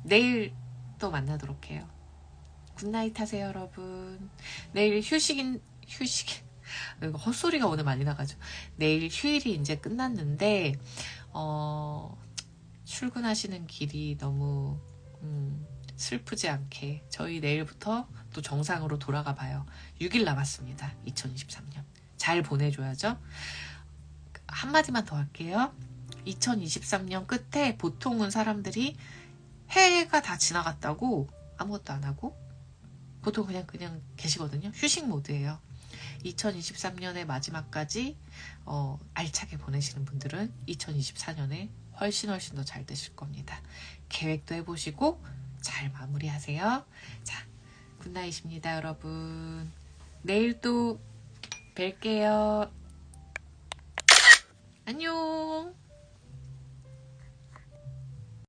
내일 또 만나도록 해요. 굿나잇 하세요, 여러분. 내일 휴식 이거 헛소리가 오늘 많이 나가지고. 내일 휴일이 이제 끝났는데 출근하시는 길이 너무 슬프지 않게 저희 내일부터 또 정상으로 돌아가 봐요. 6일 남았습니다. 2023년. 잘 보내줘야죠. 한마디만 더 할게요. 2023년 끝에 보통은 사람들이 해가 다 지나갔다고 아무것도 안 하고 보통 그냥 계시거든요. 휴식 모드예요. 2023년의 마지막까지 알차게 보내시는 분들은 2024년에 훨씬 더 잘 되실 겁니다. 계획도 해보시고 잘 마무리하세요. 자, 굿나잇입니다, 여러분. 내일 또 뵐게요. 안녕.